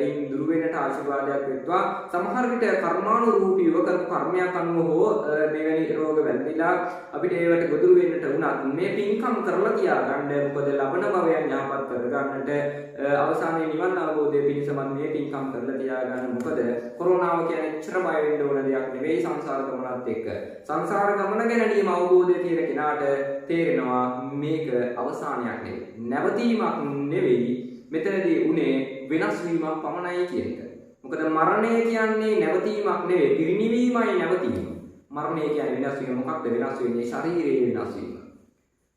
එයින් දුරු වෙන්නට ආශිර්වාදයක් වෙත්වා. සමහර විට කර්මානුරූපීව කරපු කර්මයක් අනුව හෝ මෙවැනි රෝග වැළඳිලා අපිට ඒවට ගොදුරු වෙන්නට උනත් මේ පින්කම් කරලා තියාගන්න. මොකද ලබන භවයන් යහපත් කරගන්නට අවසානයේ නිවන් අවබෝධය පිණිසම මේ පින්කම් කරලා තියාගන්න. මොකද කොරෝනාව කියන්නේ එච්චර බය වෙන්න ඕන දෙයක් නෙවෙයි සංසාර ගමනත් එක්ක. සංසාර ගමන ගැන නියම අවබෝධය තියෙන කෙනාට තේරෙනවා මේක අවසානයක් නෙවෙයි. නැවතීමක් නෙවෙයි. මෙතනදී උනේ වෙනස් වීමක් පමණයි කියන එක. මොකද මරණය කියන්නේ නැවතීමක් නෙවෙයි, පිරිනිවීමයි නැවතීම. මරණය කියන්නේ වෙනස් වීම. මොකක්ද වෙනස් වෙන්නේ? ශරීරයේ වෙනස් වීම.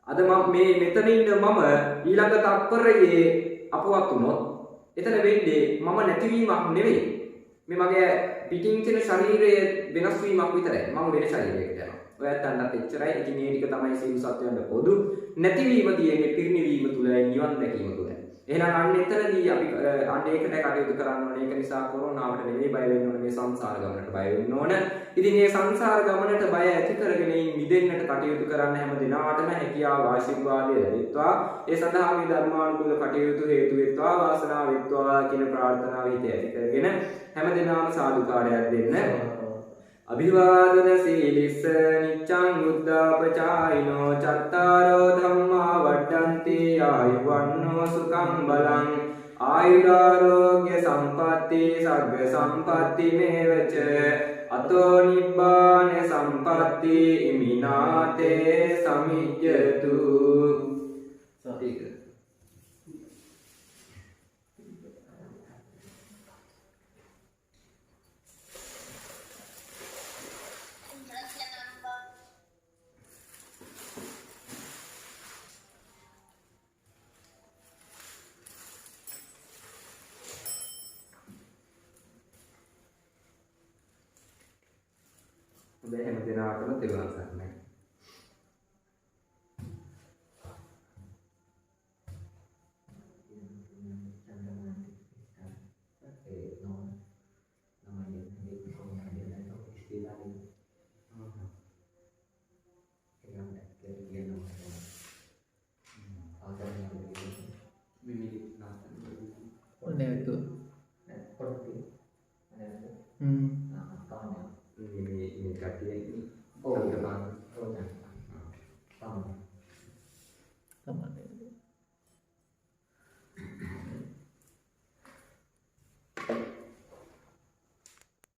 අද මම මේ මෙතන ඉන්න මම ඊළඟ තත්පරයේ අපවත් වුණොත් එතන වෙන්නේ මම නැතිවීමක් නෙවෙයි. මේ මගේ පිටින් තියෙන ශරීරයේ වෙනස් වීමක් විතරයි. මම වෙන ශරීරයකට යනවා. ඔයත් අන්නත් එච්චරයි. ඉතින් මේ ටික තමයි සියලු සත්වයන්ට පොදු. නැතිවීම තියෙන්නේ පිරිනිවීම තුල, නිවන් දැකීම තුල. එහෙනම් අන්න එතනදී අපි අන්න ඒකට කටයුතු කරන්න ඕනේ. ඒක නිසා කොරෝනාවට නෙවෙයි බය වෙන්න ඕනේ, මේ සංසාර ගමනට බය වෙන්න ඕන. ඉතින් මේ සංසාර ගමනට බය ඇති කරගෙන මිදෙන්නට කටයුතු කරන්න හැම දිනාටම හැකියාව ආශිර්වාදය ලැබෙත්වා. ඒ සඳහා මේ ධර්මානුකූල කටයුතු හේතු වෙත්වා, වාසනාව වෙත්වා කියන ප්‍රාර්ථනාව හිතේ ඇති කරගෙන හැම දිනම සාදුකාරයක් දෙන්න. අභිවාදන සීලිස්ස නිච්ඡං උද්ධාපචායිනෝ චත්තාරෝ ධම්මා වඩ්ඩන්ති ආයුවන්නෝ සුඛං බලං ආයුරාෝග්‍ය සම්පatti සග්ග සම්පatti මේවච අතෝ නිබ්බාන සම්පatti ඉමිනාතේ සමිජ්ජතු. සතික හැම දිනකටම තෙරුවන් සරණයි. ඔන්න ඒක